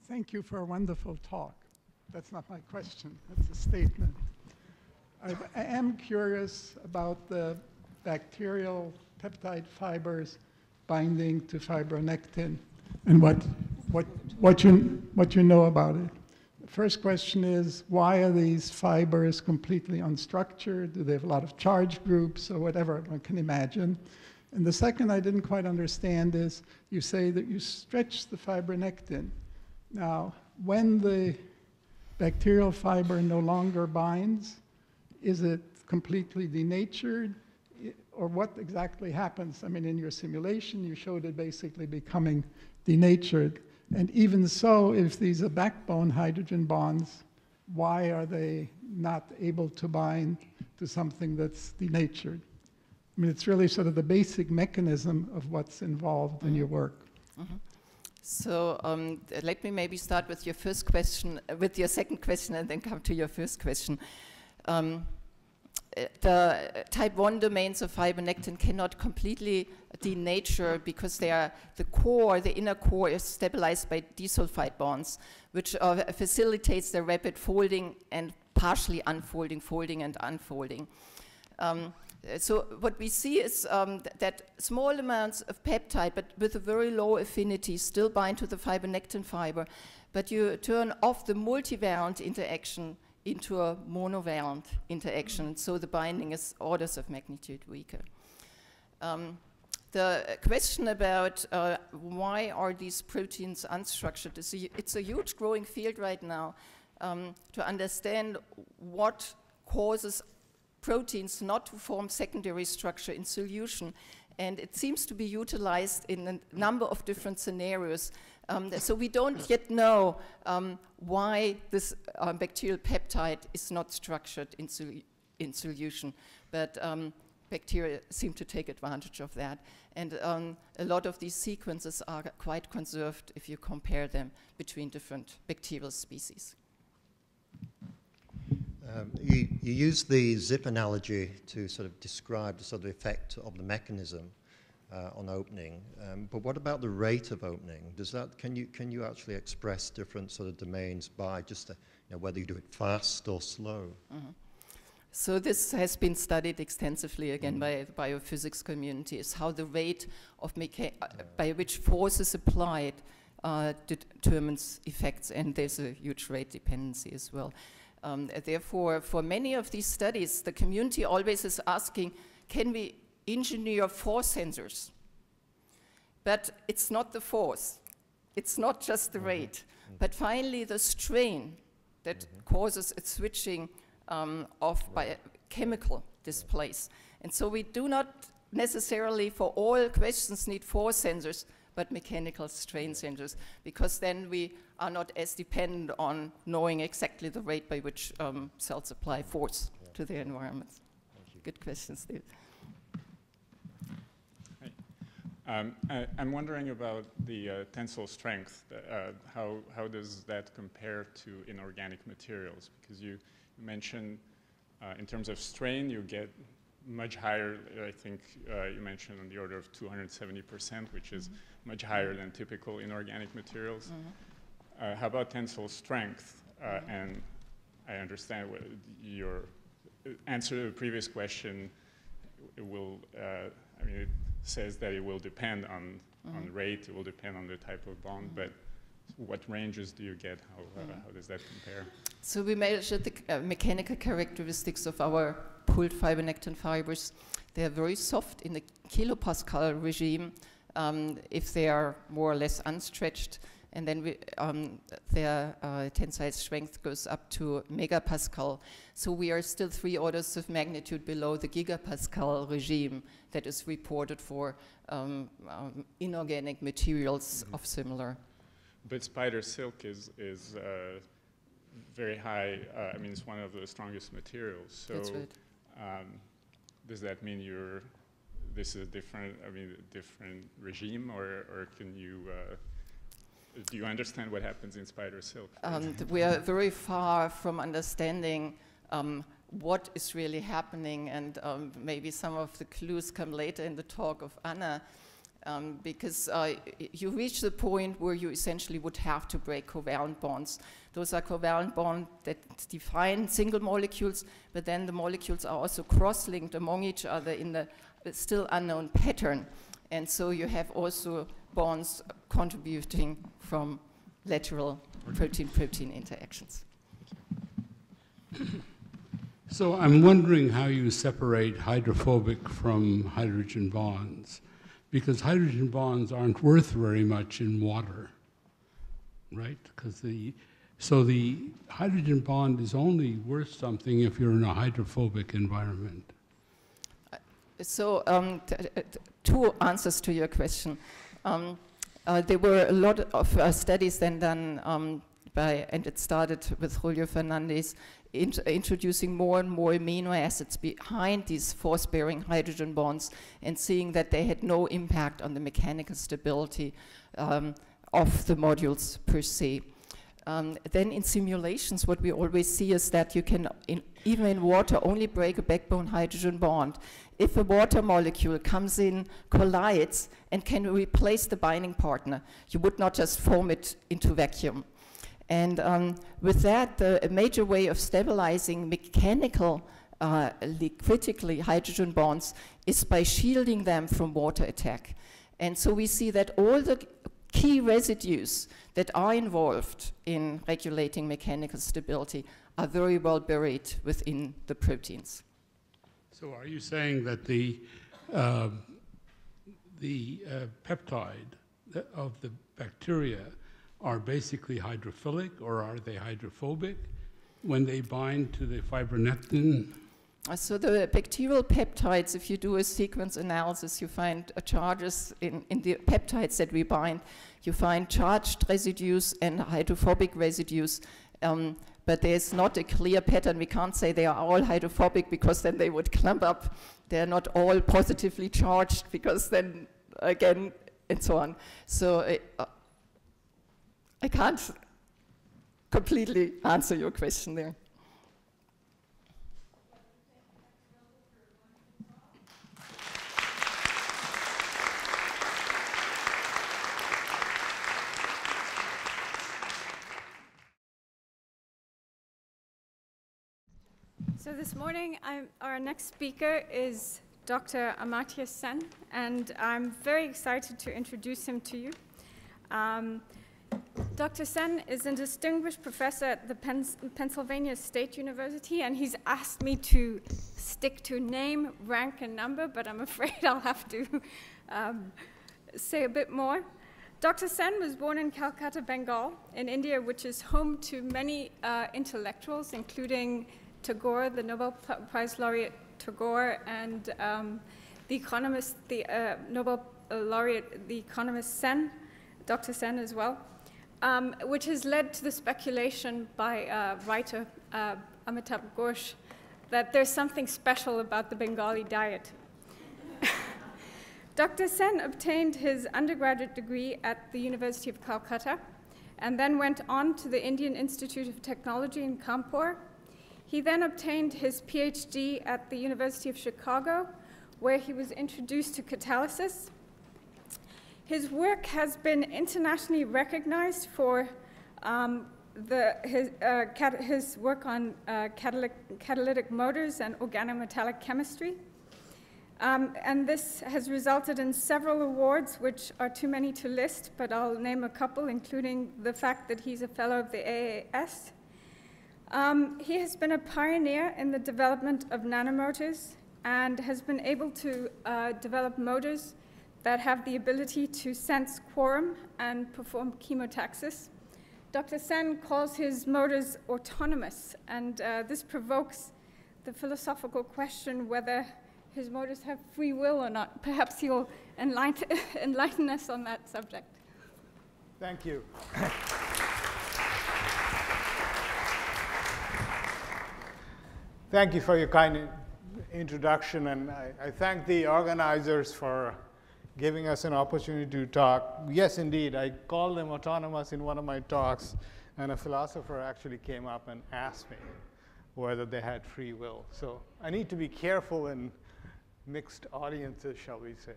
Thank you for a wonderful talk. That's not my question, that's a statement. I am curious about the bacterial peptide fibers binding to fibronectin and what you know about it. The first question is, why are these fibers completely unstructured? Do they have a lot of charge groups or whatever one can imagine? And the second I didn't quite understand is, you say that you stretch the fibronectin. Now, when the bacterial fiber no longer binds, is it completely denatured? Or what exactly happens? I mean, in your simulation, you showed it basically becoming denatured. And even so, if these are backbone hydrogen bonds, why are they not able to bind to something that's denatured? I mean, it's really sort of the basic mechanism of what's involved in your work. Mm-hmm. So let me maybe start with your first question, with your second question, and then come to your first question. The type 1 domains of fibronectin cannot completely denature because they are the core, the inner core is stabilized by disulfide bonds, which facilitates the rapid folding and partially unfolding, folding and unfolding. So what we see is that small amounts of peptide, but with a very low affinity, still bind to the fibronectin fiber, but you turn off the multivalent interaction into a monovalent interaction, so the binding is orders of magnitude weaker. The question about why are these proteins unstructured, it's a huge growing field right now to understand what causes proteins not to form secondary structure in solution, and it seems to be utilized in a number of different scenarios. So we don't yet know why this bacterial peptide is not structured in solution. But bacteria seem to take advantage of that. And a lot of these sequences are quite conserved if you compare them between different bacterial species. You use the zip analogy to sort of describe the sort of effect of the mechanism on opening, but what about the rate of opening? Does that, can you actually express different sort of domains by just whether you do it fast or slow? Mm-hmm. So this has been studied extensively again by the biophysics community, is how the rate of by which force is applied determines effects, and there's a huge rate dependency as well. Therefore, for many of these studies, the community always is asking, can we engineer force sensors? But it's not the force. It's not just the rate. But finally, the strain that causes a switching of by chemical displays. And so we do not necessarily, for all questions, need force sensors, but mechanical strain sensors, because then we are not as dependent on knowing exactly the rate by which cells apply force to their environments. Good question, Steve. I'm wondering about the tensile strength. How does that compare to inorganic materials? Because you mentioned in terms of strain, you get much higher. I think you mentioned on the order of 270%, which is much higher than typical inorganic materials. How about tensile strength? And I understand what your answer to the previous question. It will. I mean, it says that it will depend on rate. It will depend on the type of bond. But what ranges do you get? How does that compare? So we measured the mechanical characteristics of our pooled fibronectin fibers. They are very soft in the kilopascal regime if they are more or less unstretched. And then their tensile strength goes up to megapascal. So we are still 3 orders of magnitude below the gigapascal regime that is reported for inorganic materials of similar. But spider silk is very high. I mean, it's one of the strongest materials. So that's right. Does that mean this is a different regime, or can you? Do you understand what happens in spider silk? We are very far from understanding what is really happening, and maybe some of the clues come later in the talk of Anna, because you reach the point where you essentially would have to break covalent bonds. Those are covalent bonds that define single molecules, but then the molecules are also cross-linked among each other in the still unknown pattern. And so you have also bonds contributing from lateral protein-protein interactions. So I'm wondering how you separate hydrophobic from hydrogen bonds, because hydrogen bonds aren't worth very much in water, right? Because the hydrogen bond is only worth something if you're in a hydrophobic environment. So two answers to your question. There were a lot of studies then done and it started with Julio Fernandez, introducing more and more amino acids behind these force-bearing hydrogen bonds and seeing that they had no impact on the mechanical stability of the modules per se. Then in simulations, what we always see is that you can, even in water, only break a backbone hydrogen bond if a water molecule comes in, collides, and can replace the binding partner. You would not just form it into vacuum. And with that, a major way of stabilizing mechanical, critically hydrogen bonds is by shielding them from water attack. And so we see that all the key residues that are involved in regulating mechanical stability are very well buried within the proteins. So are you saying that the peptide of the bacteria are basically hydrophilic, or are they hydrophobic when they bind to the fibronectin? So the bacterial peptides, if you do a sequence analysis, you find charges in the peptides that we bind. You find charged residues and hydrophobic residues, but there's not a clear pattern. We can't say they are all hydrophobic because then they would clump up they're not all positively charged, because then again, and so on. So I can't completely answer your question there. So this morning, our next speaker is Dr. Amartya Sen, and I'm very excited to introduce him to you. Dr. Sen is a distinguished professor at the Pennsylvania State University, and he's asked me to stick to name, rank, and number, but I'm afraid I'll have to say a bit more. Dr. Sen was born in Calcutta, Bengal, in India, which is home to many intellectuals, including Tagore, the Nobel Prize laureate Tagore, and the economist, the Nobel laureate, the economist Sen, Dr. Sen as well, which has led to the speculation by writer Amitabh Ghosh that there's something special about the Bengali diet. Dr. Sen obtained his undergraduate degree at the University of Calcutta and then went on to the Indian Institute of Technology in Kanpur. He then obtained his PhD at the University of Chicago, where he was introduced to catalysis. His work has been internationally recognized for his work on catalytic motors and organometallic chemistry. And this has resulted in several awards, which are too many to list, but I'll name a couple, including the fact that he's a fellow of the AAS. He has been a pioneer in the development of nanomotors and has been able to develop motors that have the ability to sense quorum and perform chemotaxis. Dr. Sen calls his motors autonomous, and this provokes the philosophical question whether his motors have free will or not. Perhaps he'll enlighten us on that subject. Thank you. Thank you for your kind introduction, and I thank the organizers for giving us an opportunity to talk. Yes, indeed, I called them autonomous in one of my talks, and a philosopher actually came up and asked me whether they had free will. So I need to be careful in mixed audiences, shall we say.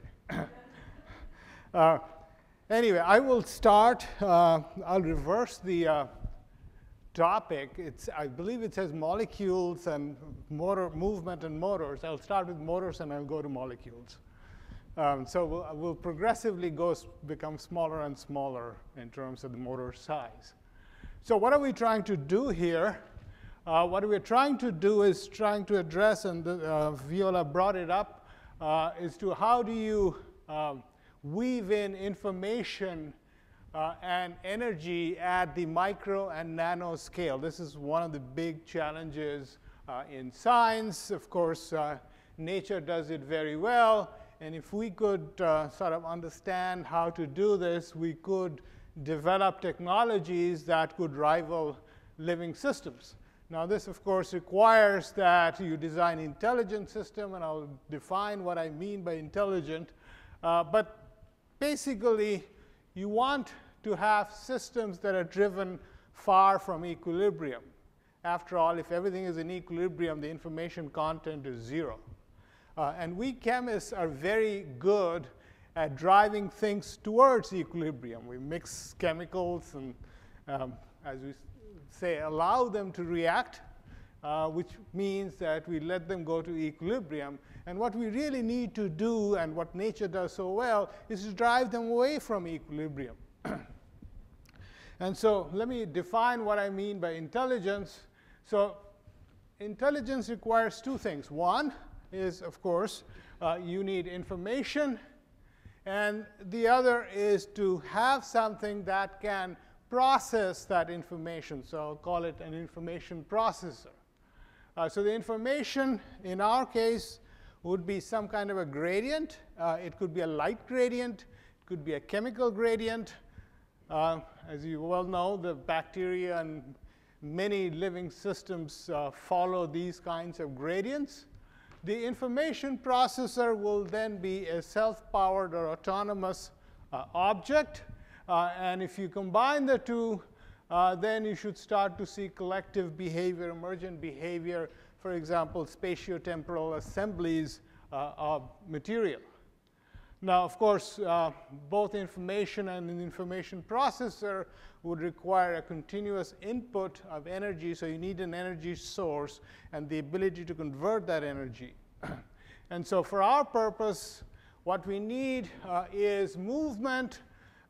Anyway, I will start. I'll reverse the topic. I believe it says molecules and motor movement and motors. I'll start with motors and I'll go to molecules. So we'll progressively become smaller and smaller in terms of the motor size. So what are we trying to do here? What we're trying to do is trying to address, and Viola brought it up, is to how do you weave in information and energy at the micro and nano scale. This is one of the big challenges in science. Of course, nature does it very well. And if we could sort of understand how to do this, we could develop technologies that could rival living systems. Now, this, of course, requires that you design an intelligent system, and I'll define what I mean by intelligent. But basically, you want to have systems that are driven far from equilibrium. After all, if everything is in equilibrium, the information content is zero. And we chemists are very good at driving things towards equilibrium. We mix chemicals and, as we say, allow them to react, which means that we let them go to equilibrium. And what we really need to do, and what nature does so well, is to drive them away from equilibrium. And so let me define what I mean by intelligence. So intelligence requires two things. One is, of course, you need information, and the other is to have something that can process that information. So I'll call it an information processor. So the information, in our case, would be some kind of a gradient. It could be a light gradient. It could be a chemical gradient. As you well know, the bacteria and many living systems follow these kinds of gradients. The information processor will then be a self-powered or autonomous object. And if you combine the two, then you should start to see collective behavior, emergent behavior, for example, spatiotemporal assemblies of material. Now, of course, both information and an information processor would require a continuous input of energy, so you need an energy source and the ability to convert that energy. And so for our purpose, what we need is movement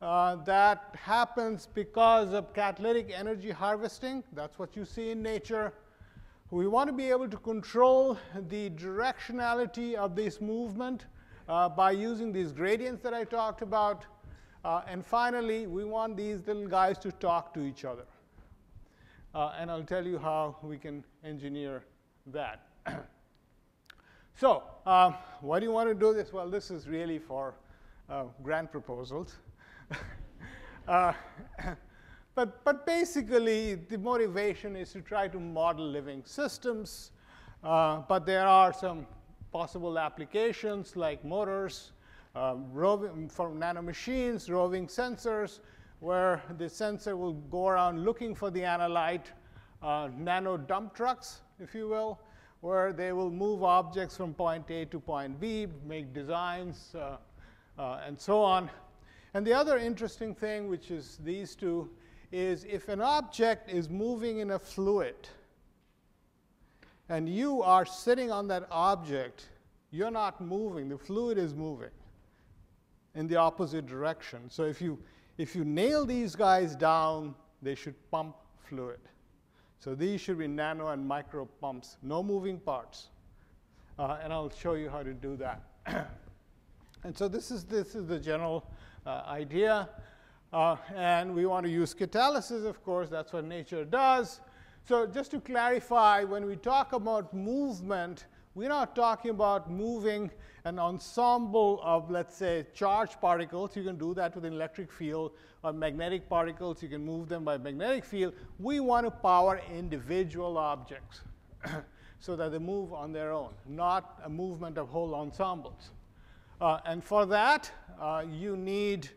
that happens because of catalytic energy harvesting. That's what you see in nature. We want to be able to control the directionality of this movement by using these gradients that I talked about. And finally, we want these little guys to talk to each other. And I'll tell you how we can engineer that. So why do you want to do this? Well, this is really for grant proposals. But basically, the motivation is to try to model living systems. But there are some possible applications like motors, roving from nanomachines, roving sensors, where the sensor will go around looking for the analyte, nano dump trucks, if you will, where they will move objects from point A to point B, make designs, and so on. And the other interesting thing, which is these two, is if an object is moving in a fluid, and you are sitting on that object, you're not moving. The fluid is moving in the opposite direction. So if you nail these guys down, they should pump fluid. So these should be nano and micro pumps, no moving parts. And I'll show you how to do that. And so this is the general idea. And we want to use catalysis, of course. That's what nature does. So just to clarify, when we talk about movement, we're not talking about moving an ensemble of, let's say, charged particles. You can do that with an electric field. Or magnetic particles, you can move them by magnetic field. We want to power individual objects so that they move on their own, not a movement of whole ensembles. And for that, you need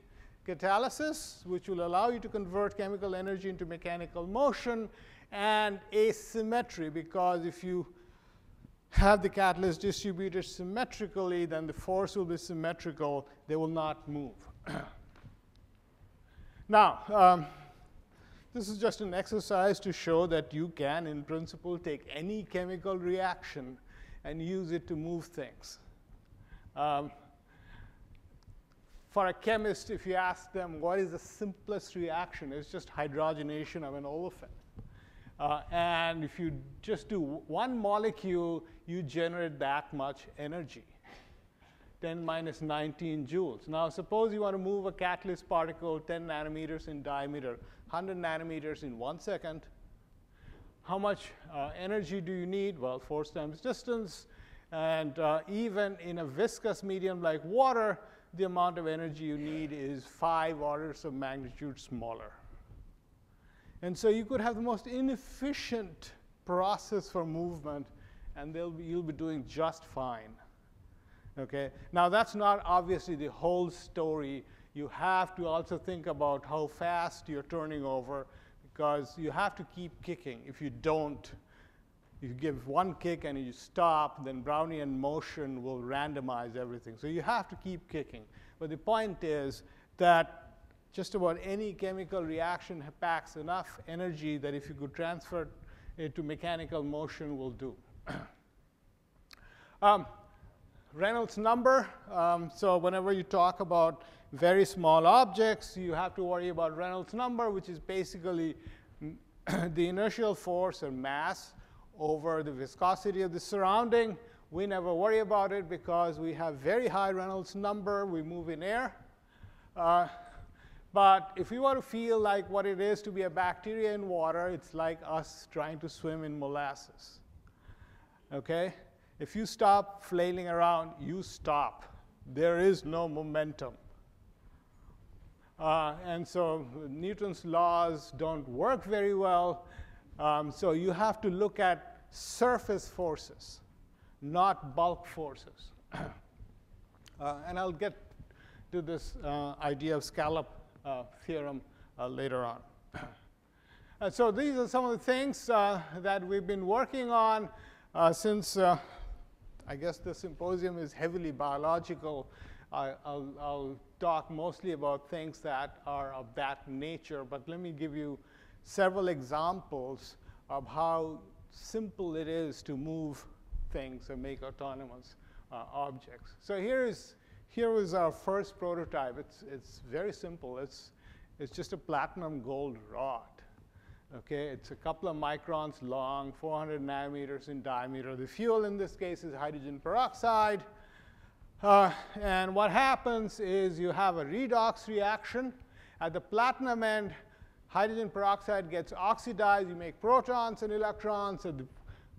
catalysis, which will allow you to convert chemical energy into mechanical motion, and asymmetry, because if you have the catalyst distributed symmetrically, then the force will be symmetrical. They will not move. Now, this is just an exercise to show that you can, in principle, take any chemical reaction and use it to move things. For a chemist, if you ask them what is the simplest reaction, it's just hydrogenation of an olefin. And if you just do one molecule, you generate that much energy, 10 minus 19 joules. Now, suppose you want to move a catalyst particle 10 nanometers in diameter, 100 nanometers in 1 second. How much energy do you need? Well, force times distance. And even in a viscous medium like water, the amount of energy you need is 5 orders of magnitude smaller. And so you could have the most inefficient process for movement, and you'll be doing just fine. Okay? Now, that's not obviously the whole story. You have to also think about how fast you're turning over, because you have to keep kicking. If you don't, if you give one kick and you stop, then Brownian motion will randomize everything. So you have to keep kicking. But the point is that just about any chemical reaction packs enough energy that if you could transfer it to mechanical motion, will do. Reynolds number. So whenever you talk about very small objects, you have to worry about Reynolds number, which is basically the inertial force or mass over the viscosity of the surrounding. We never worry about it because we have very high Reynolds number. We move in air. But if we want to feel like what it is to be a bacteria in water, it's like us trying to swim in molasses. Okay? If you stop flailing around, you stop. There is no momentum. And so Newton's laws don't work very well. So you have to look at surface forces, not bulk forces. And I'll get to this idea of scallop theorem later on. So these are some of the things that we've been working on since, I guess the symposium is heavily biological. I'll talk mostly about things that are of that nature, but let me give you several examples of how simple it is to move things and make autonomous objects. So here is our first prototype. It's very simple. It's just a platinum gold rod. Okay, it's a couple of microns long, 400 nanometers in diameter. The fuel in this case is hydrogen peroxide. And what happens is you have a redox reaction. At the platinum end, hydrogen peroxide gets oxidized. You make protons and electrons. At the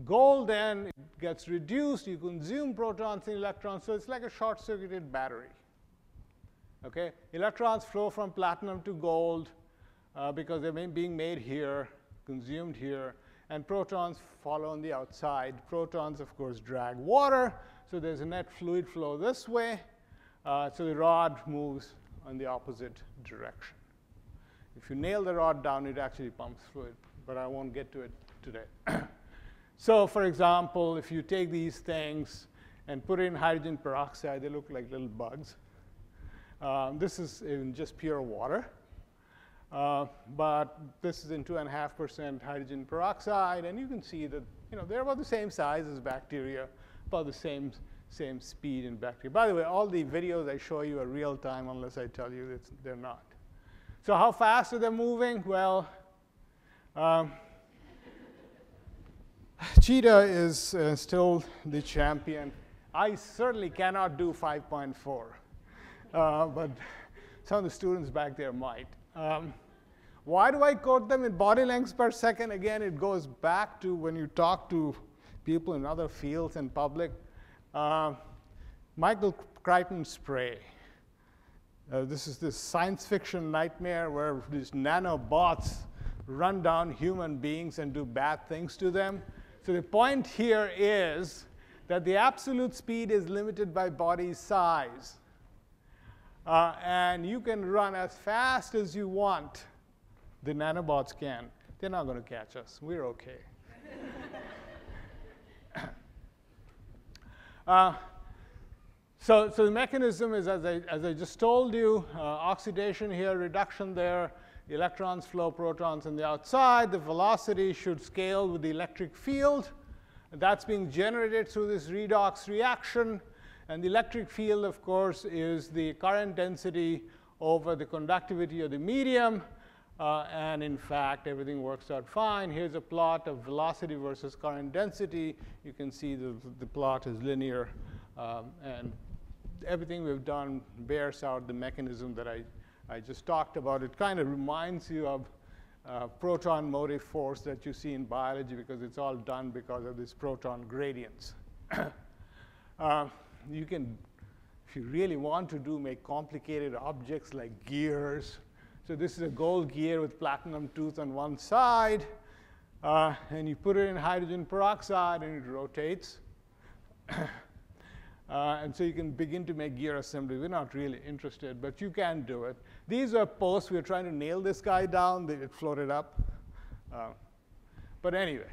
gold end, it gets reduced. You consume protons and electrons. So it's like a short-circuited battery. Okay, electrons flow from platinum to gold because they're being made here, consumed here, and protons follow on the outside. Protons, of course, drag water, so there's a net fluid flow this way. So the rod moves in the opposite direction. If you nail the rod down, it actually pumps fluid, but I won't get to it today. So, for example, if you take these things and put in hydrogen peroxide, they look like little bugs. This is in just pure water. But this is in 2.5% hydrogen peroxide, and you can see that they're about the same size as bacteria, about the same speed in bacteria. By the way, all the videos I show you are real time unless I tell you that they're not. So how fast are they moving? Well, Cheetah is still the champion. I certainly cannot do 5.4, but some of the students back there might. Why do I quote them in body lengths per second? Again, it goes back to when you talk to people in other fields and public. Michael Crichton's spray. This is this science fiction nightmare where these nanobots run down human beings and do bad things to them. So the point here is that the absolute speed is limited by body size. And you can run as fast as you want. The nanobots can. They're not going to catch us. We're OK. So the mechanism is, as I just told you, oxidation here, reduction there. The electrons flow, protons on the outside. The velocity should scale with the electric field. That's being generated through this redox reaction. And the electric field, of course, is the current density over the conductivity of the medium. And in fact, everything works out fine. Here's a plot of velocity versus current density. You can see the plot is linear. And everything we've done bears out the mechanism that I just talked about. It kind of reminds you of proton motive force that you see in biology because it's all done because of these proton gradients. You can, if you really want to make complicated objects like gears. So this is a gold gear with platinum tooth on one side. And you put it in hydrogen peroxide, and it rotates. And so you can begin to make gear assembly. We're not really interested, but you can do it. These are posts. We're trying to nail this guy down. It floated up. But anyway,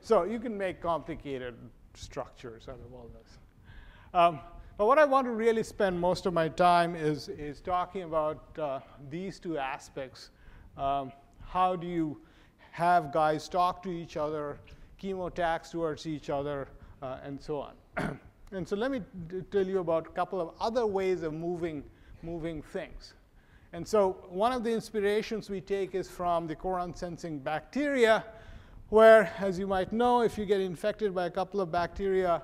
so you can make complicated structures out of all this. But what I want to really spend most of my time is talking about these two aspects. How do you have guys talk to each other, chemotax towards each other, and so on. And so let me tell you about a couple of other ways of moving things. And so one of the inspirations we take is from the core-unsensing bacteria, where, as you might know, if you get infected by a couple of bacteria,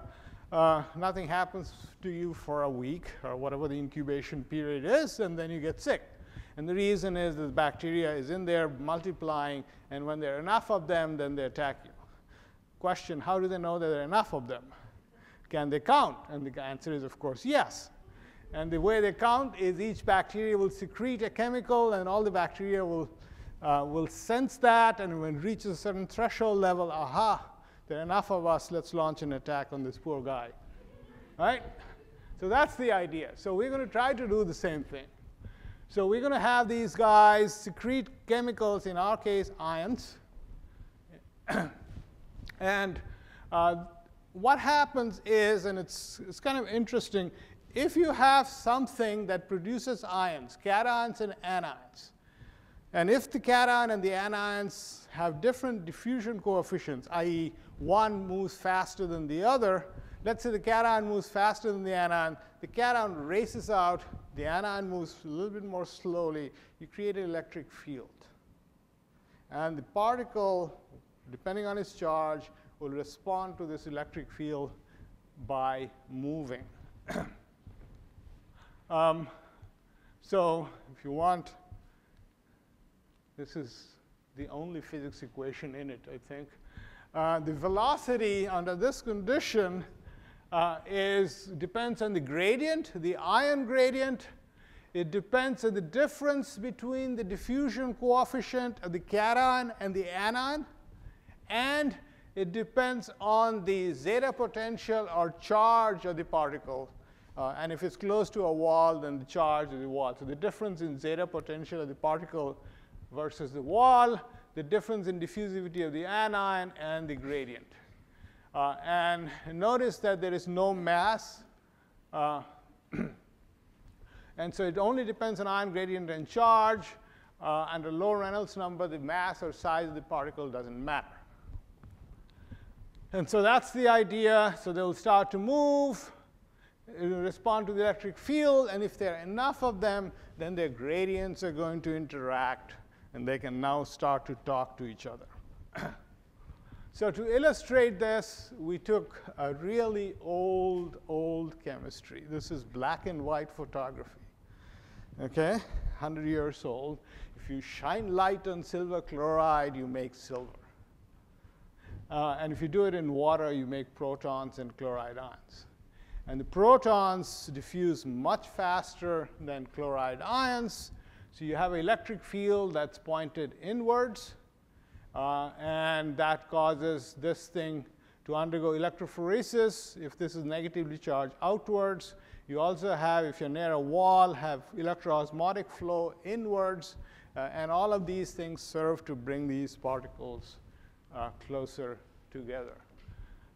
nothing happens to you for a week, or whatever the incubation period is, and then you get sick. And the reason is that the bacteria is in there multiplying, and when there are enough of them, then they attack you. Question, how do they know that there are enough of them? Can they count? And the answer is, of course, yes. And the way they count is each bacteria will secrete a chemical, and all the bacteria will sense that, and when it reaches a certain threshold level, aha, there are enough of us, let's launch an attack on this poor guy. Right? So that's the idea. So we're going to try to do the same thing. So we're going to have these guys secrete chemicals, in our case, ions. And what happens is, and it's kind of interesting, if you have something that produces ions, cations and anions, and if the cation and the anions have different diffusion coefficients, i.e., one moves faster than the other, let's say the cation moves faster than the anion, the cation races out, the anion moves a little bit more slowly, you create an electric field. And the particle, depending on its charge, will respond to this electric field by moving. So if you want, this is the only physics equation in it, I think. The velocity under this condition depends on the gradient, the ion gradient. It depends on the difference between the diffusion coefficient of the cation and the anion. And it depends on the zeta potential or charge of the particle. And if it's close to a wall, then the charge of the wall. So the difference in zeta potential of the particle versus the wall, the difference in diffusivity of the anion, and the gradient. And notice that there is no mass. And so it only depends on ion gradient and charge. And a low Reynolds number, the mass or size of the particle doesn't matter. And so that's the idea. So they'll start to move. It will respond to the electric field. And if there are enough of them, then their gradients are going to interact. And they can now start to talk to each other. So to illustrate this, we took a really old chemistry. This is black and white photography. Okay, 100 years old. If you shine light on silver chloride, you make silver. And if you do it in water, you make protons and chloride ions. And the protons diffuse much faster than chloride ions. So you have an electric field that's pointed inwards. And that causes this thing to undergo electrophoresis. If this is negatively charged outwards, you also have, if you're near a wall, have electroosmotic flow inwards. And all of these things serve to bring these particles closer together.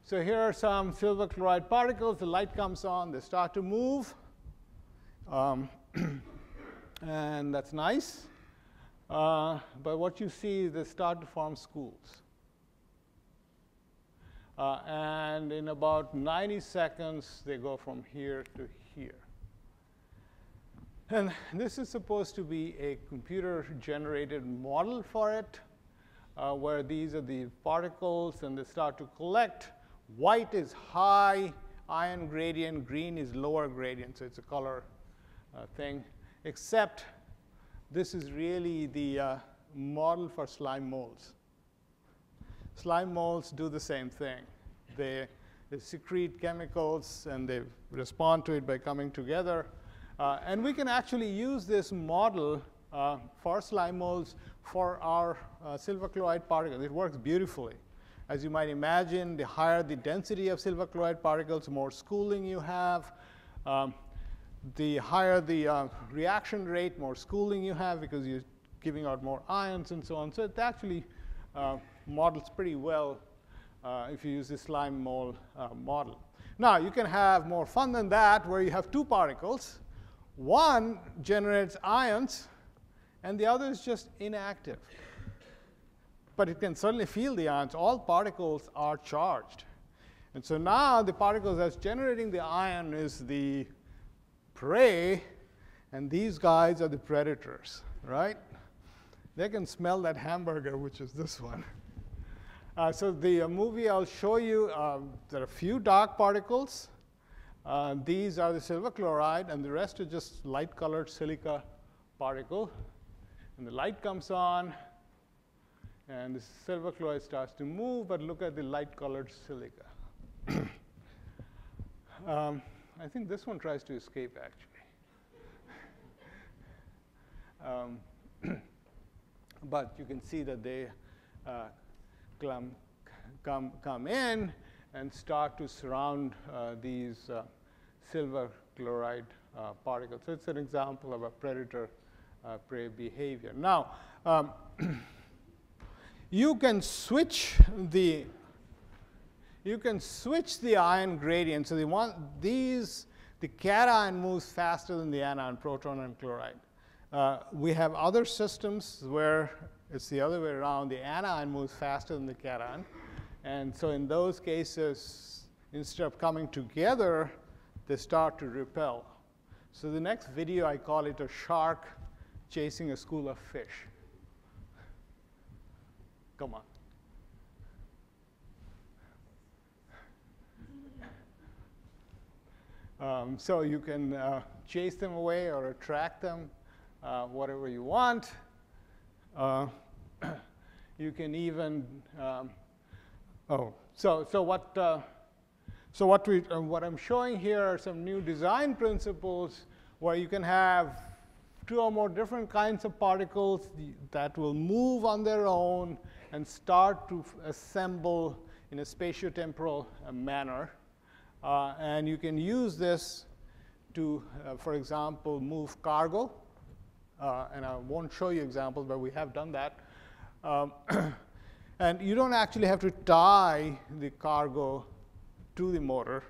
So here are some silver chloride particles. The light comes on. They start to move. And that's nice. But what you see is they start to form schools. And in about 90 seconds, they go from here to here. And this is supposed to be a computer-generated model for it, where these are the particles, and they start to collect. White is high ion gradient. Green is lower gradient. So it's a color thing, except this is really the model for slime molds. Slime molds do the same thing. They secrete chemicals, and they respond to it by coming together. And we can actually use this model for slime molds for our silver chloride particles. It works beautifully. As you might imagine, the higher the density of silver chloride particles, the more schooling you have. The higher the reaction rate, more schooling you have because you're giving out more ions and so on. So it actually models pretty well if you use the slime mold model. Now, you can have more fun than that, where you have two particles. One generates ions, and the other is just inactive. But it can certainly feel the ions. All particles are charged. And so now the particle that's generating the ion is the prey, and these guys are the predators, right? They can smell that hamburger, which is this one. So the movie I'll show you, there are a few dark particles. These are the silver chloride, and the rest are just light-colored silica particle. And the light comes on, and the silver chloride starts to move, but look at the light-colored silica. I think this one tries to escape, actually. But you can see that they come in and start to surround these silver chloride particles. So it's an example of a predator-prey behavior. Now, you can switch the ion gradient. So the cation moves faster than the anion, proton, and chloride. We have other systems where it's the other way around. The anion moves faster than the cation. And so in those cases, instead of coming together, they start to repel. So the next video, I call it a shark chasing a school of fish. Come on. So you can chase them away or attract them, whatever you want. You can even what I'm showing here are some new design principles where you can have 2 or more different kinds of particles that will move on their own and start to assemble in a spatiotemporal manner. And you can use this to, for example, move cargo. And I won't show you examples, but we have done that. And you don't actually have to tie the cargo to the motor.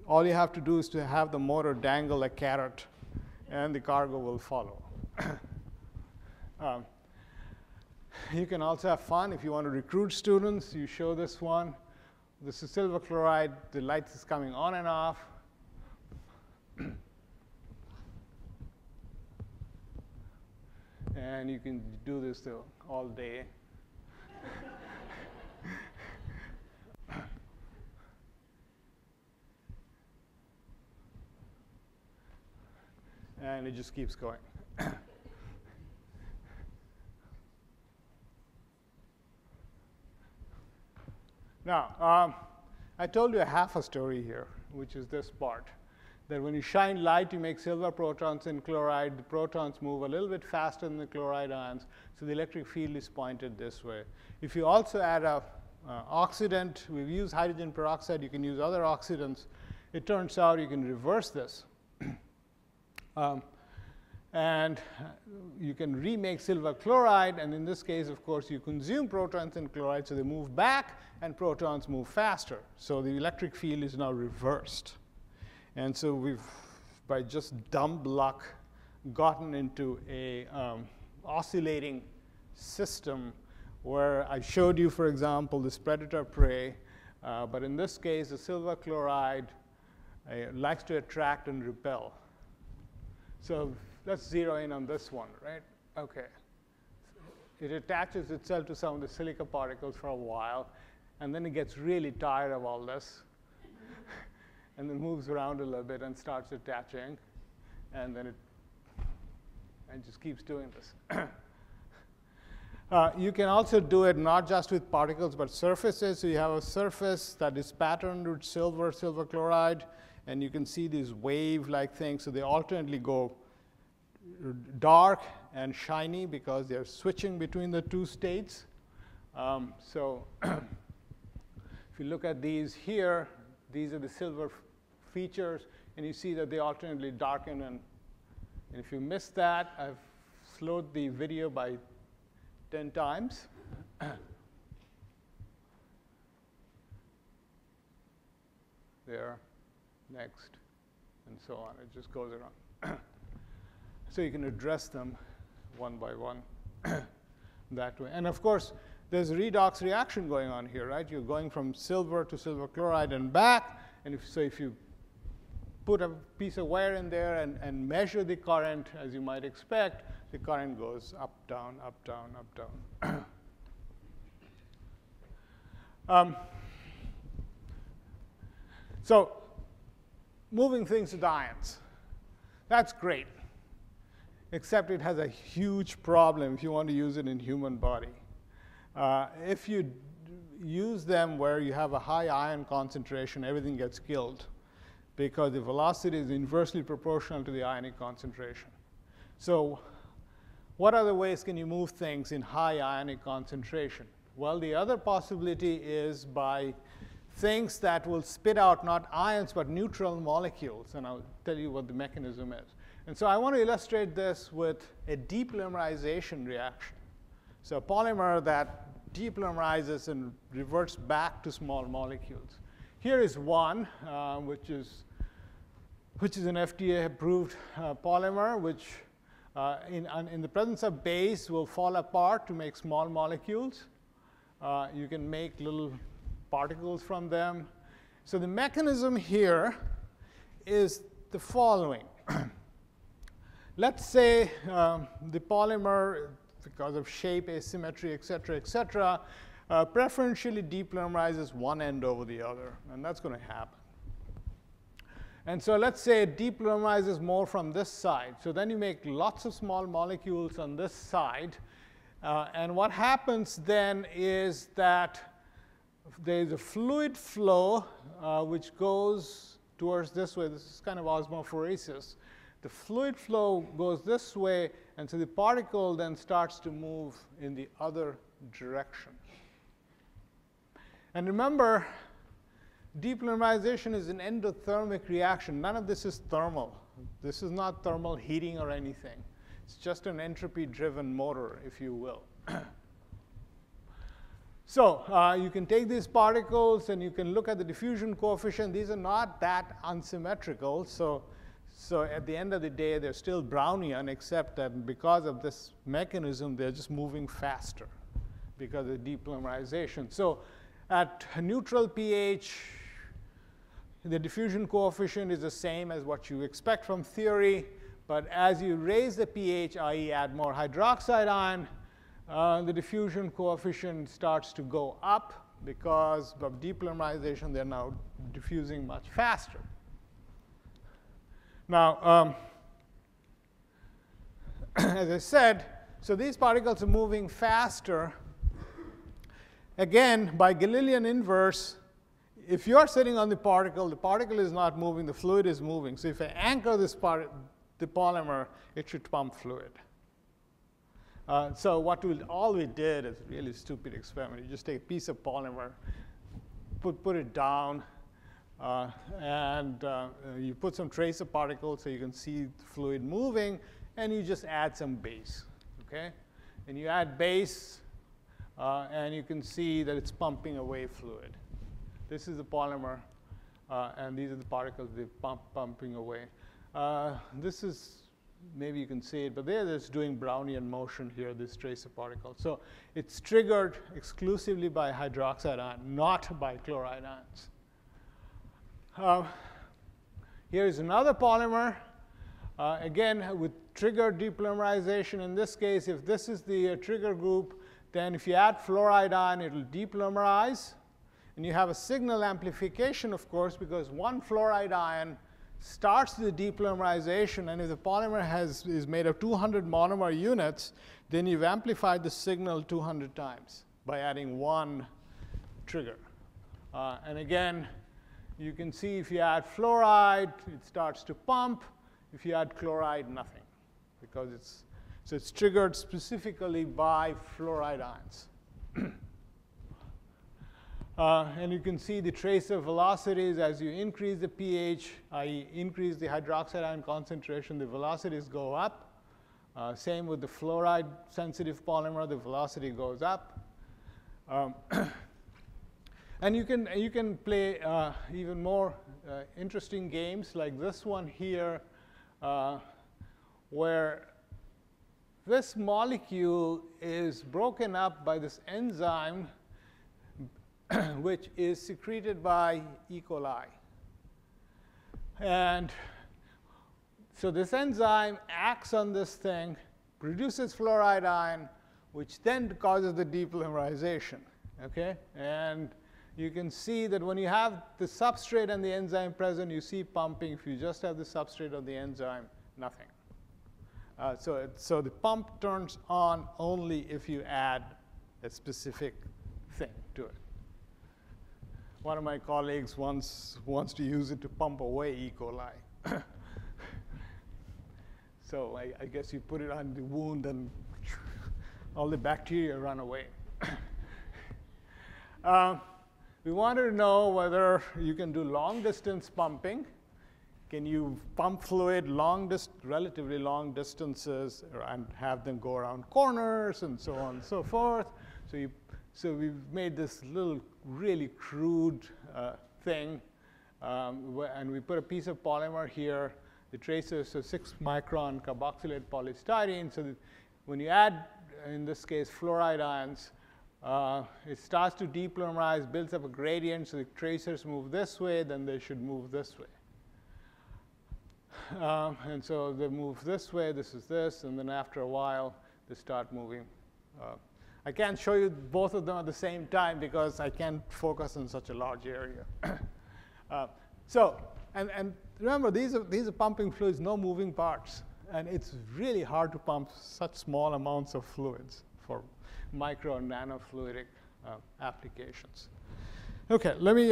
All you have to do is to have the motor dangle a carrot, and the cargo will follow. You can also have fun if you want to recruit students. You show this one. This is silver chloride. The light is coming on and off. And you can do this all day. And it just keeps going. Now, I told you half a story here, which is this part, that when you shine light, you make silver protons in chloride. The protons move a little bit faster than the chloride ions, so the electric field is pointed this way. If you also add a oxidant, we've used hydrogen peroxide, you can use other oxidants. It turns out you can reverse this. And you can remake silver chloride, and in this case, of course, you consume protons in chloride, so they move back, and protons move faster. So the electric field is now reversed. And so we've, by just dumb luck, gotten into a oscillating system where I showed you, for example, this predator-prey, but in this case, the silver chloride likes to attract and repel. So let's zero in on this one, right? Okay. It attaches itself to some of the silica particles for a while, and then it gets really tired of all this, and then moves around a little bit and starts attaching, and then it just keeps doing this. You can also do it not just with particles, but surfaces. So you have a surface that is patterned with silver chloride, and you can see these wave-like things. So they alternately go dark and shiny because they're switching between the two states. So if you look at these here, these are the silver features, and you see that they alternately darken. And if you missed that, I've slowed the video by 10 times. There, next, and so on. It just goes around. So you can address them one by one that way. And of course, there's a redox reaction going on here, right? You're going from silver to silver chloride and back. And if you put a piece of wire in there and measure the current, as you might expect, the current goes up, down, up, down, up, down. So moving things to the ions, that's great, except it has a huge problem if you want to use it in human body. If you use them where you have a high ion concentration, everything gets killed because the velocity is inversely proportional to the ionic concentration. So what other ways can you move things in high ionic concentration? Well, the other possibility is by things that will spit out not ions but neutral molecules, and I'll tell you what the mechanism is. And so I want to illustrate this with a depolymerization reaction. So a polymer that depolymerizes and reverts back to small molecules. Here is one, which is an FDA-approved polymer, which in the presence of base will fall apart to make small molecules. You can make little particles from them. So the mechanism here is the following. Let's say the polymer, because of shape, asymmetry, et cetera, preferentially depolymerizes one end over the other, and that's going to happen. And so let's say it depolymerizes more from this side. So then you make lots of small molecules on this side. And what happens then is that there's a fluid flow which goes towards this way. This is kind of osmophoresis. The fluid flow goes this way, and so the particle then starts to move in the other direction. And remember, depolymerization is an endothermic reaction. None of this is thermal. This is not thermal heating or anything. It's just an entropy-driven motor, if you will. So you can take these particles and you can look at the diffusion coefficient. These are not that unsymmetrical. So at the end of the day, they're still Brownian, except that because of this mechanism, they're just moving faster because of depolymerization. So at neutral pH, the diffusion coefficient is the same as what you expect from theory. But as you raise the pH, i.e. add more hydroxide ion, the diffusion coefficient starts to go up because of depolymerization. They're now diffusing much faster. Now, as I said, so these particles are moving faster. Again, by Galilean inverse, if you're sitting on the particle is not moving, the fluid is moving. So if I anchor this the polymer, it should pump fluid. So all we did is a really stupid experiment. You just take a piece of polymer, put it down, and you put some tracer particles so you can see the fluid moving, and you just add some base. Okay? And you add base, and you can see that it's pumping away fluid. This is the polymer, and these are the particles they're pumping away. This is, maybe you can see it, but there it's doing Brownian motion here, this tracer particle. So it's triggered exclusively by hydroxide ion, not by chloride ions. Here is another polymer, again with triggered depolymerization. In this case, if this is the trigger group, then if you add fluoride ion, it will depolymerize. And you have a signal amplification, of course, because one fluoride ion starts the depolymerization, and if the polymer is made of 200 monomer units, then you've amplified the signal 200 times by adding one trigger. And again, you can see if you add fluoride, it starts to pump. If you add chloride, nothing, because it's triggered specifically by fluoride ions. And you can see the tracer velocities as you increase the pH, i.e. increase the hydroxide ion concentration, the velocities go up. Same with the fluoride-sensitive polymer, the velocity goes up. And you can play even more interesting games like this one here, where this molecule is broken up by this enzyme which is secreted by E. coli. And so this enzyme acts on this thing, produces fluoride ion, which then causes the depolymerization. Okay? And you can see that when you have the substrate and the enzyme present, you see pumping. If you just have the substrate or the enzyme, nothing. So the pump turns on only if you add a specific thing to it. One of my colleagues wants to use it to pump away E. coli. So I guess you put it on the wound and all the bacteria run away. We wanted to know whether you can do long-distance pumping. Can you pump fluid relatively long distances and have them go around corners and so on and so forth? So we've made this little really crude thing, and we put a piece of polymer here. The traces are 6-micron carboxylate polystyrene. So that when you add, in this case, fluoride ions, it starts to depolymerize, builds up a gradient, so the tracers move this way, then they should move this way. And so they move this way, this is this, and then after a while, they start moving. I can't show you both of them at the same time because I can't focus on such a large area. And remember, these are pumping fluids, no moving parts. And it's really hard to pump such small amounts of fluids for micro and nanofluidic applications. OK, let me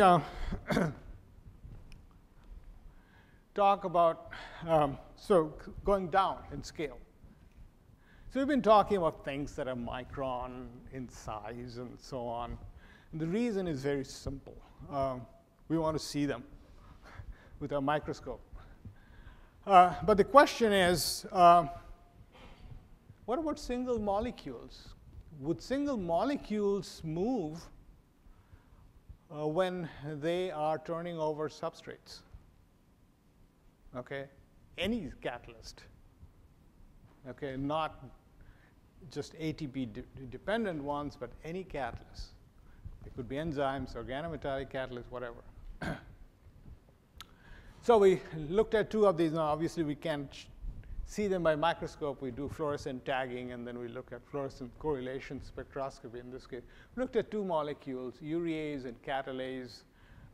talk about, going down in scale. So we've been talking about things that are micron in size and so on. And the reason is very simple. We want to see them with our microscope. But the question is, what about single molecules? Would single molecules move when they are turning over substrates? Okay, any catalyst. Okay, not just ATP-dependent ones, but any catalyst. It could be enzymes, organometallic catalysts, whatever. So we looked at 2 of these. Now, obviously, we can't see them by microscope. We do fluorescent tagging, and then we look at fluorescent correlation spectroscopy in this case. We looked at 2 molecules, urease and catalase.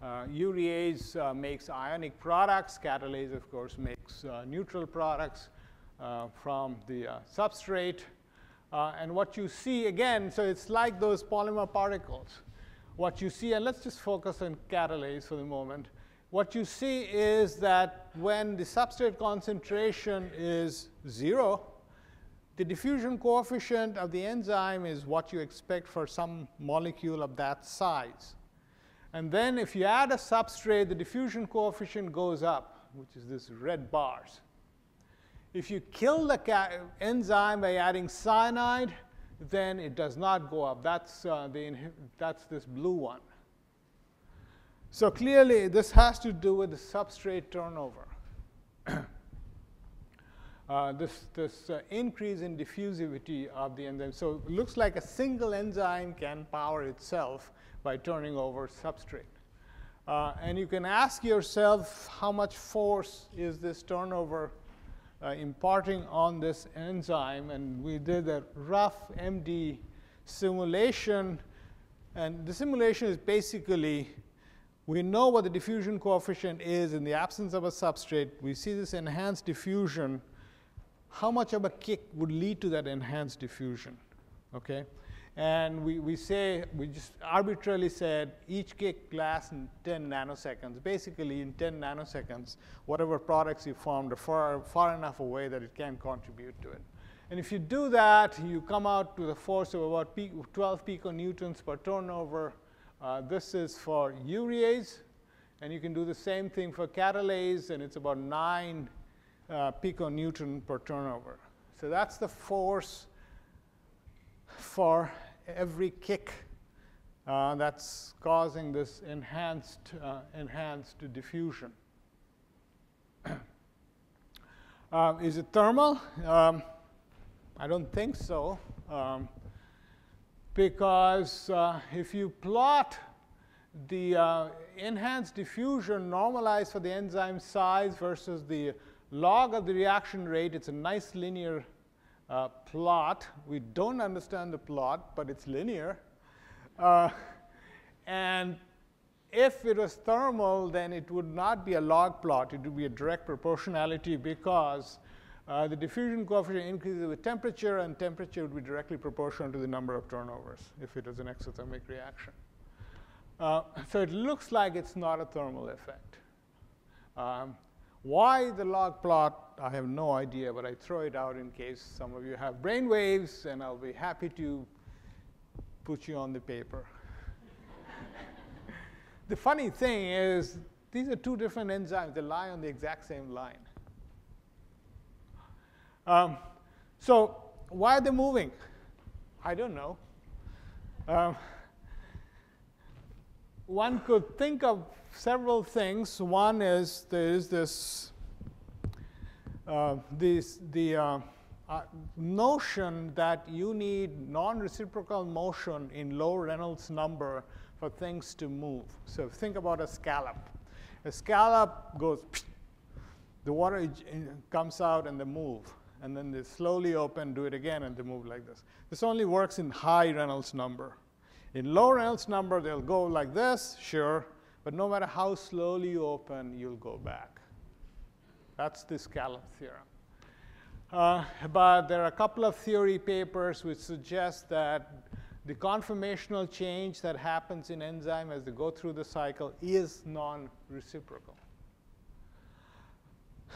Urease makes ionic products. Catalase, of course, makes neutral products from the substrate. And what you see, again, so it's like those polymer particles. What you see, and let's just focus on catalase for the moment. What you see is that when the substrate concentration is 0, the diffusion coefficient of the enzyme is what you expect for some molecule of that size. And then if you add a substrate, the diffusion coefficient goes up, which is this red bars. If you kill the enzyme by adding cyanide, then it does not go up. That's this blue one. So clearly, this has to do with the substrate turnover. This increase in diffusivity of the enzyme. So it looks like a single enzyme can power itself by turning over substrate. And you can ask yourself, how much force is this turnover imparting on this enzyme? And we did a rough MD simulation. And the simulation is basically, we know what the diffusion coefficient is in the absence of a substrate. We see this enhanced diffusion. How much of a kick would lead to that enhanced diffusion? Okay? And we just arbitrarily said each kick lasts in 10 nanoseconds. Basically, in 10 nanoseconds, whatever products you formed are far enough away that it can contribute to it. And if you do that, you come out with a force of about 12 piconewtons per turnover. This is for urease. And you can do the same thing for catalase, and it's about 9 piconewton per turnover. So that's the force for every kick that's causing this enhanced diffusion. Is it thermal? I don't think so, because if you plot the enhanced diffusion normalized for the enzyme size versus the log of the reaction rate, it's a nice linear plot. We don't understand the plot, but it's linear. And if it was thermal, then it would not be a log plot. It would be a direct proportionality because the diffusion coefficient increases with temperature, and temperature would be directly proportional to the number of turnovers if it was an exothermic reaction. So it looks like it's not a thermal effect. Why the log plot, I have no idea, but I throw it out in case some of you have brain waves, and I'll be happy to put you on the paper. the funny thing is, these are two different enzymes. They lie on the exact same line. So why are they moving? I don't know. One could think of several things. One is there is this notion that you need non-reciprocal motion in low Reynolds number for things to move. So think about a scallop. A scallop goes, the water comes out and they move. And then they slowly open, do it again, and they move like this. This only works in high Reynolds number. In low Reynolds number, they'll go like this, sure, but no matter how slowly you open, you'll go back. That's the scallop theorem. But there are a couple of theory papers which suggest that the conformational change that happens in enzyme as they go through the cycle is non-reciprocal.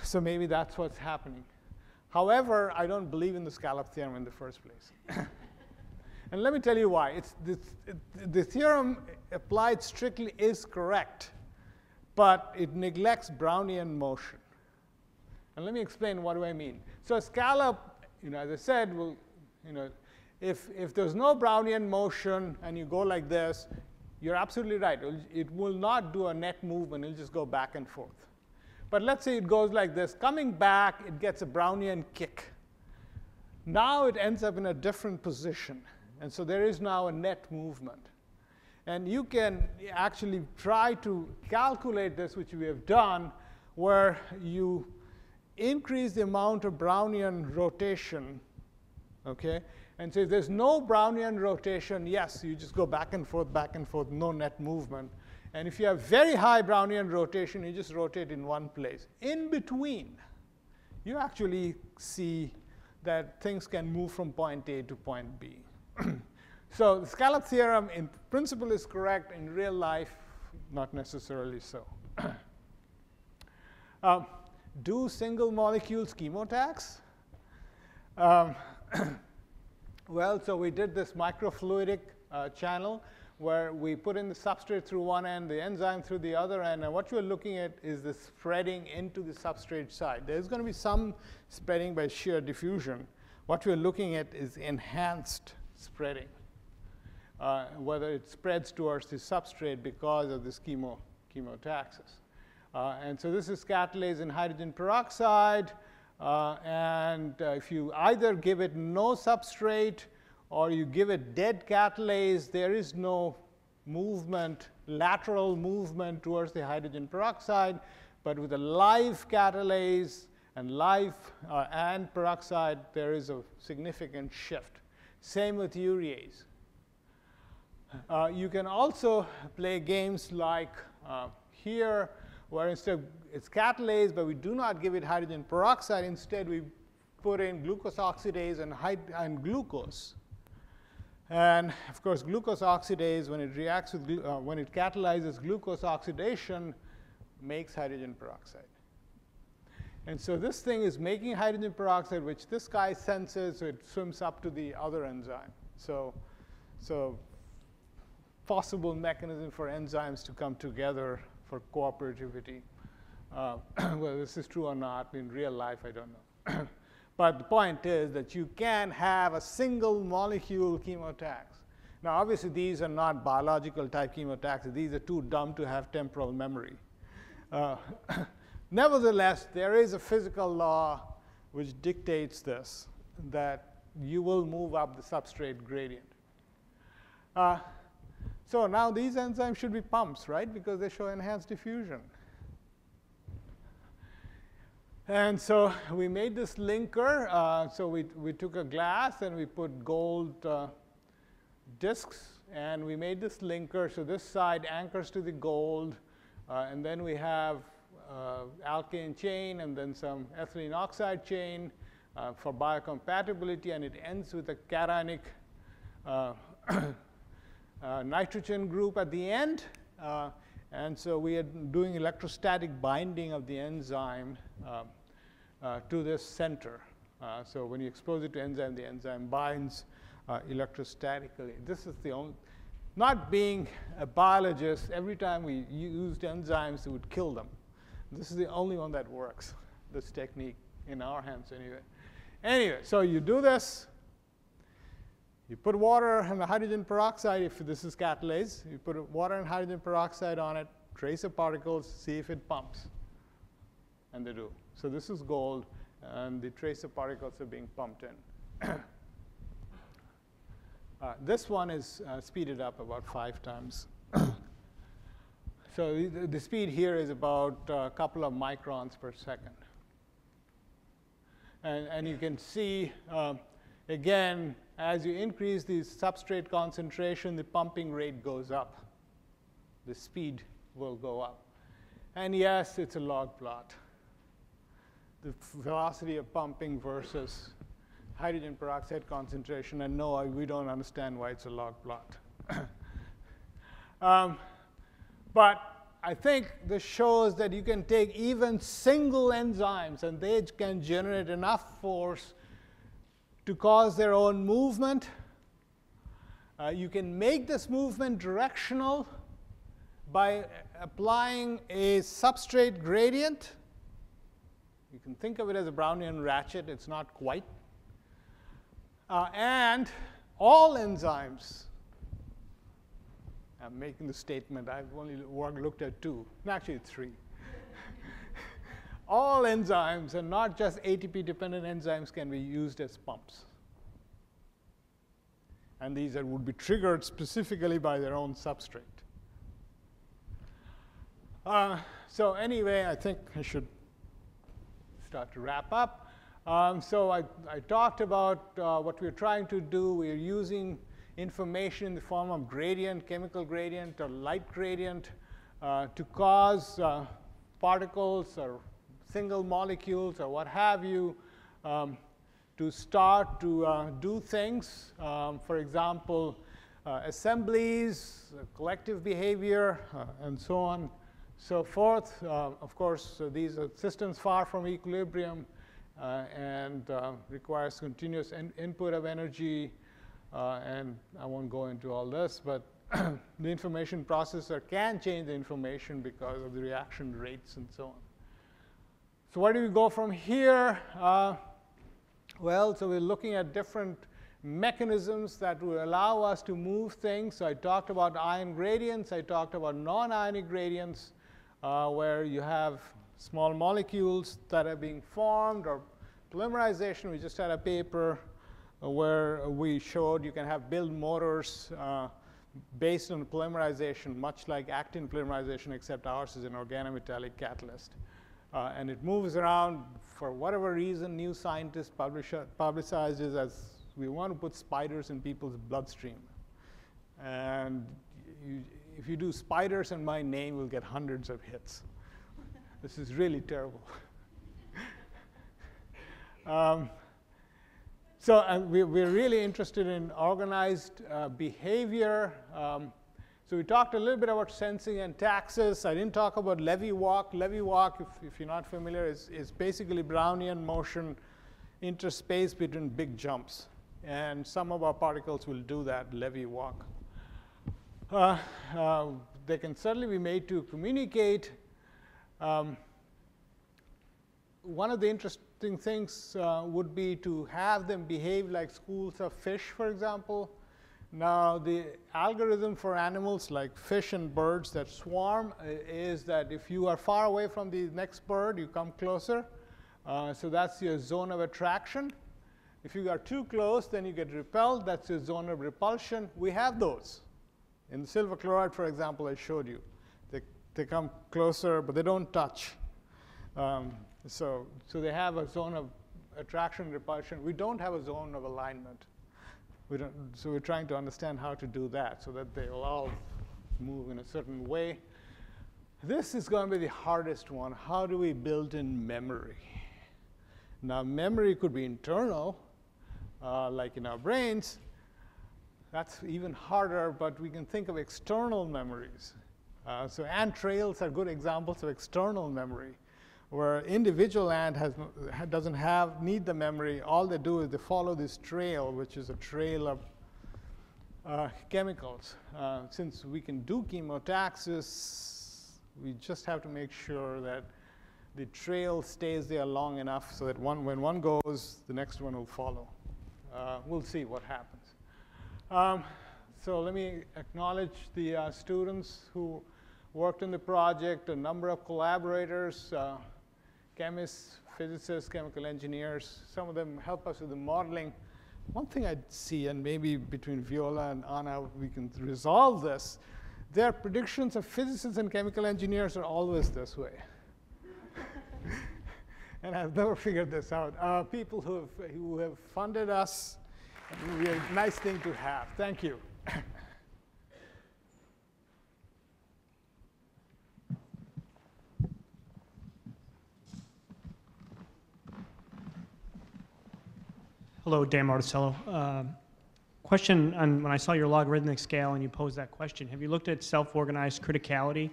So maybe that's what's happening. However, I don't believe in the scallop theorem in the first place. And let me tell you why. The theorem applied strictly is correct, but it neglects Brownian motion. And let me explain what do I mean. So a scallop, as I said, will, if there's no Brownian motion and you go like this, you're absolutely right. It will not do a net movement. It'll just go back and forth. But let's say it goes like this. Coming back, it gets a Brownian kick. Now it ends up in a different position. And so there is now a net movement. And you can actually try to calculate this, which we have done, where you increase the amount of Brownian rotation. Okay? And so if there's no Brownian rotation, yes, you just go back and forth, no net movement. And if you have very high Brownian rotation, you just rotate in one place. In between, you actually see that things can move from point A to point B. So the scallop theorem in principle is correct. In real life, not necessarily so. Do single molecules chemotax? Well, so we did this microfluidic channel where we put in the substrate through one end, the enzyme through the other end. And what you're looking at is the spreading into the substrate side. There's going to be some spreading by shear diffusion. What we're looking at is enhanced spreading, whether it spreads towards the substrate because of this chemotaxis. And so this is catalase in hydrogen peroxide. And if you either give it no substrate or you give it dead catalase, there is no movement, lateral movement towards the hydrogen peroxide. But with a live catalase and peroxide, there is a significant shift. Same with urease. You can also play games like here, where instead it's catalase, but we do not give it hydrogen peroxide. Instead, we put in glucose oxidase and glucose. And of course, glucose oxidase, when it reacts with when it catalyzes glucose oxidation, makes hydrogen peroxide. And so this thing is making hydrogen peroxide, which this guy senses, so it swims up to the other enzyme. So possible mechanism for enzymes to come together for cooperativity. Whether this is true or not in real life, I don't know. But the point is that you can have a single molecule chemotax. Now, obviously, these are not biological type chemotaxes. These are too dumb to have temporal memory. Nevertheless, there is a physical law which dictates this, that you will move up the substrate gradient. So now these enzymes should be pumps, right? Because they show enhanced diffusion. And so we made this linker. So we took a glass and we put gold discs. And we made this linker. So this side anchors to the gold. And then we have alkane chain and then some ethylene oxide chain for biocompatibility. And it ends with a cationic nitrogen group at the end. And so we are doing electrostatic binding of the enzyme to this center. So when you expose it to enzyme, the enzyme binds electrostatically. This is the only, not being a biologist, every time we used enzymes, it would kill them. This is the only one that works, this technique, in our hands anyway. Anyway, so you do this. You put water and the hydrogen peroxide, if this is catalase. You put water and hydrogen peroxide on it, trace of particles, see if it pumps. And they do. So this is gold, and the trace of particles are being pumped in. This one is speeded up about 5 times. So the speed here is about a couple of microns per second. And you can see, again, as you increase the substrate concentration, the pumping rate goes up. The speed will go up. And yes, it's a log plot. The velocity of pumping versus hydrogen peroxide concentration. And no, we don't understand why it's a log plot. But I think this shows that you can take even single enzymes, and they can generate enough force to cause their own movement. You can make this movement directional by applying a substrate gradient. You can think of it as a Brownian ratchet. It's not quite. And all enzymes, I'm making the statement, I've only looked at 2, actually 3. All enzymes, and not just ATP-dependent enzymes, can be used as pumps. And these would be triggered specifically by their own substrate. So anyway, I think I should start to wrap up. So I talked about what we're trying to do. We're using information in the form of gradient, chemical gradient, or light gradient to cause particles or single molecules or what have you to start to do things. For example, assemblies, collective behavior, and so on, so forth. Of course, these are systems far from equilibrium and requires continuous input of energy. And I won't go into all this, but the information processor can change the information because of the reaction rates and so on. So where do we go from here? Well, so we're looking at different mechanisms that will allow us to move things. So I talked about ion gradients. I talked about non-ionic gradients, where you have small molecules that are being formed, or polymerization. We just had a paper where we showed you can have build motors based on polymerization, much like actin polymerization, except ours is an organometallic catalyst. And it moves around for whatever reason. New scientists publicize it as we want to put spiders in people's bloodstream. And if you do spiders in my name, we'll get hundreds of hits. This is really terrible. So we're really interested in organized behavior. So we talked a little bit about sensing and taxes. I didn't talk about levy walk. Levy walk, if you're not familiar, is basically Brownian motion interspace between big jumps. And some of our particles will do that, levy walk. They can certainly be made to communicate. One of the interesting things would be to have them behave like schools of fish, for example. Now, the algorithm for animals like fish and birds that swarm is that if you are far away from the next bird, you come closer. So that's your zone of attraction. If you are too close, then you get repelled. That's your zone of repulsion. We have those. In the silver chloride, for example, I showed you. They come closer, but they don't touch. So they have a zone of attraction, repulsion. We don't have a zone of alignment. So we're trying to understand how to do that so that they will all move in a certain way. This is going to be the hardest one. How do we build in memory? Now, memory could be internal, like in our brains. That's even harder, but we can think of external memories. So ant trails are good examples of external memory, where individual ant doesn't need the memory. All they do is they follow this trail, which is a trail of chemicals. Since we can do chemotaxis, we just have to make sure that the trail stays there long enough so that when one goes, the next one will follow. We'll see what happens. So let me acknowledge the students who worked in the project, a number of collaborators, chemists, physicists, chemical engineers. Some of them help us with the modeling. One thing I see, and maybe between Viola and Anna we can resolve this, their predictions of physicists and chemical engineers are always this way. And I've never figured this out. People who have funded us, and we are a nice thing to have. Thank you. Hello, Dan Marticello. Question on when I saw your logarithmic scale and you posed that question, have you looked at self-organized criticality?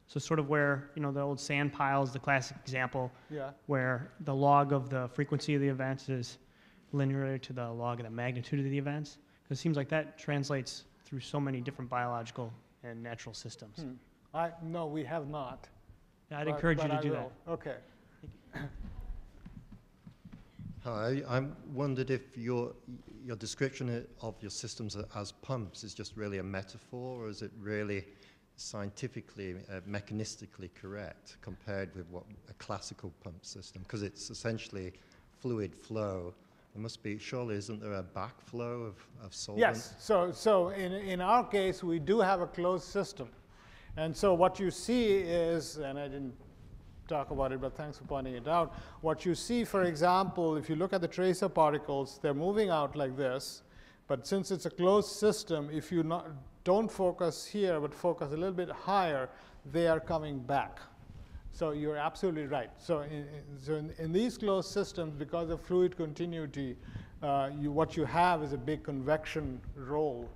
So sort of where, you know, the old sand piles, the classic example, where the log of the frequency of the events is linear to the log of the magnitude of the events? Because it seems like that translates through so many different biological and natural systems. No, we have not. Yeah, I'd encourage you to do that. Okay. Hi, I wondered if your description of your systems as pumps is just really a metaphor, or is it really scientifically, mechanistically correct compared with what a classical pump system? Because it's essentially fluid flow. There must be, surely isn't there a backflow of solvent? Yes, so in our case, we do have a closed system. And so what you see is, and I didn't talk about it, but thanks for pointing it out. What you see, for example, if you look at the tracer particles, they're moving out like this. But since it's a closed system, if you don't focus here, but focus a little bit higher, they are coming back. So you're absolutely right. So in these closed systems, because of fluid continuity, what you have is a big convection roll,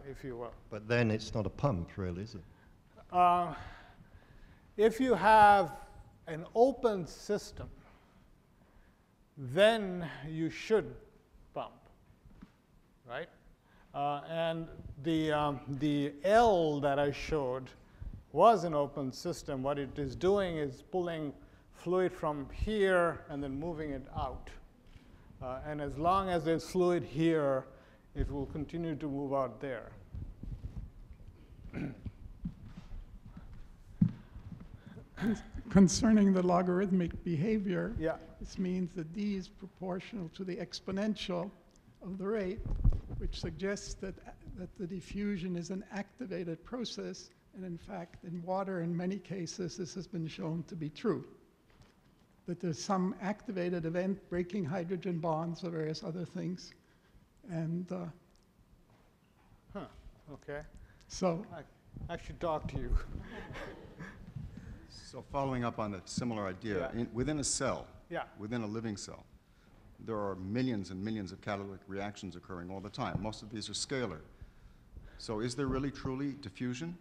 if you will. But then it's not a pump, really, is it? If you have an open system, then you should pump, right? And the L that I showed was an open system. What it is doing is pulling fluid from here and then moving it out. And as long as there's fluid here, it will continue to move out there. Concerning the logarithmic behavior, yeah, this means that d is proportional to the exponential of the rate, which suggests that the diffusion is an activated process. And in fact, in water, in many cases, this has been shown to be true, that there's some activated event breaking hydrogen bonds or various other things. And okay. So I should talk to you. So following up on a similar idea, within a cell, within a living cell, there are millions and millions of catalytic reactions occurring all the time. Most of these are scalar. So is there really truly diffusion?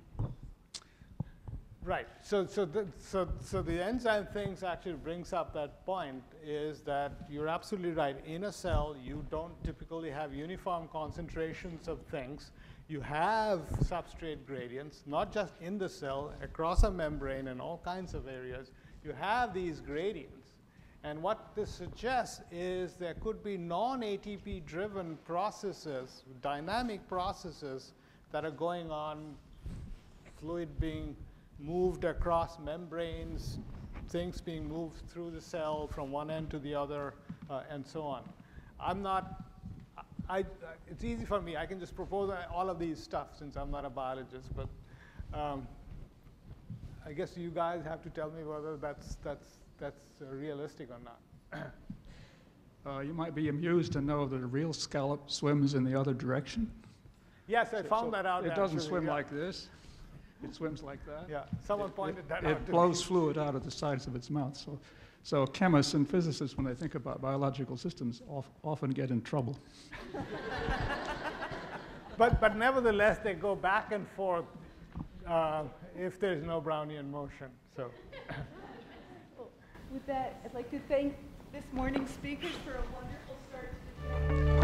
Right. So the enzyme things actually brings up that point, is that you're absolutely right. In a cell, you don't typically have uniform concentrations of things. You have substrate gradients, not just in the cell, across a membrane and all kinds of areas. You have these gradients. And what this suggests is there could be non-ATP driven processes, dynamic processes that are going on, fluid being moved across membranes, things being moved through the cell from one end to the other, and so on. It's easy for me. I can just propose all of these stuff since I'm not a biologist, but I guess you guys have to tell me whether that's realistic or not. You might be amused to know that a real scallop swims in the other direction. Yes, I found that out. It doesn't swim like this. It swims like that. Yeah, someone pointed that out. It blows fluid out of the sides of its mouth. So chemists and physicists, when they think about biological systems, often get in trouble. But nevertheless, they go back and forth if there's no Brownian motion. So. With that, I'd like to thank this morning's speakers for a wonderful start to the day.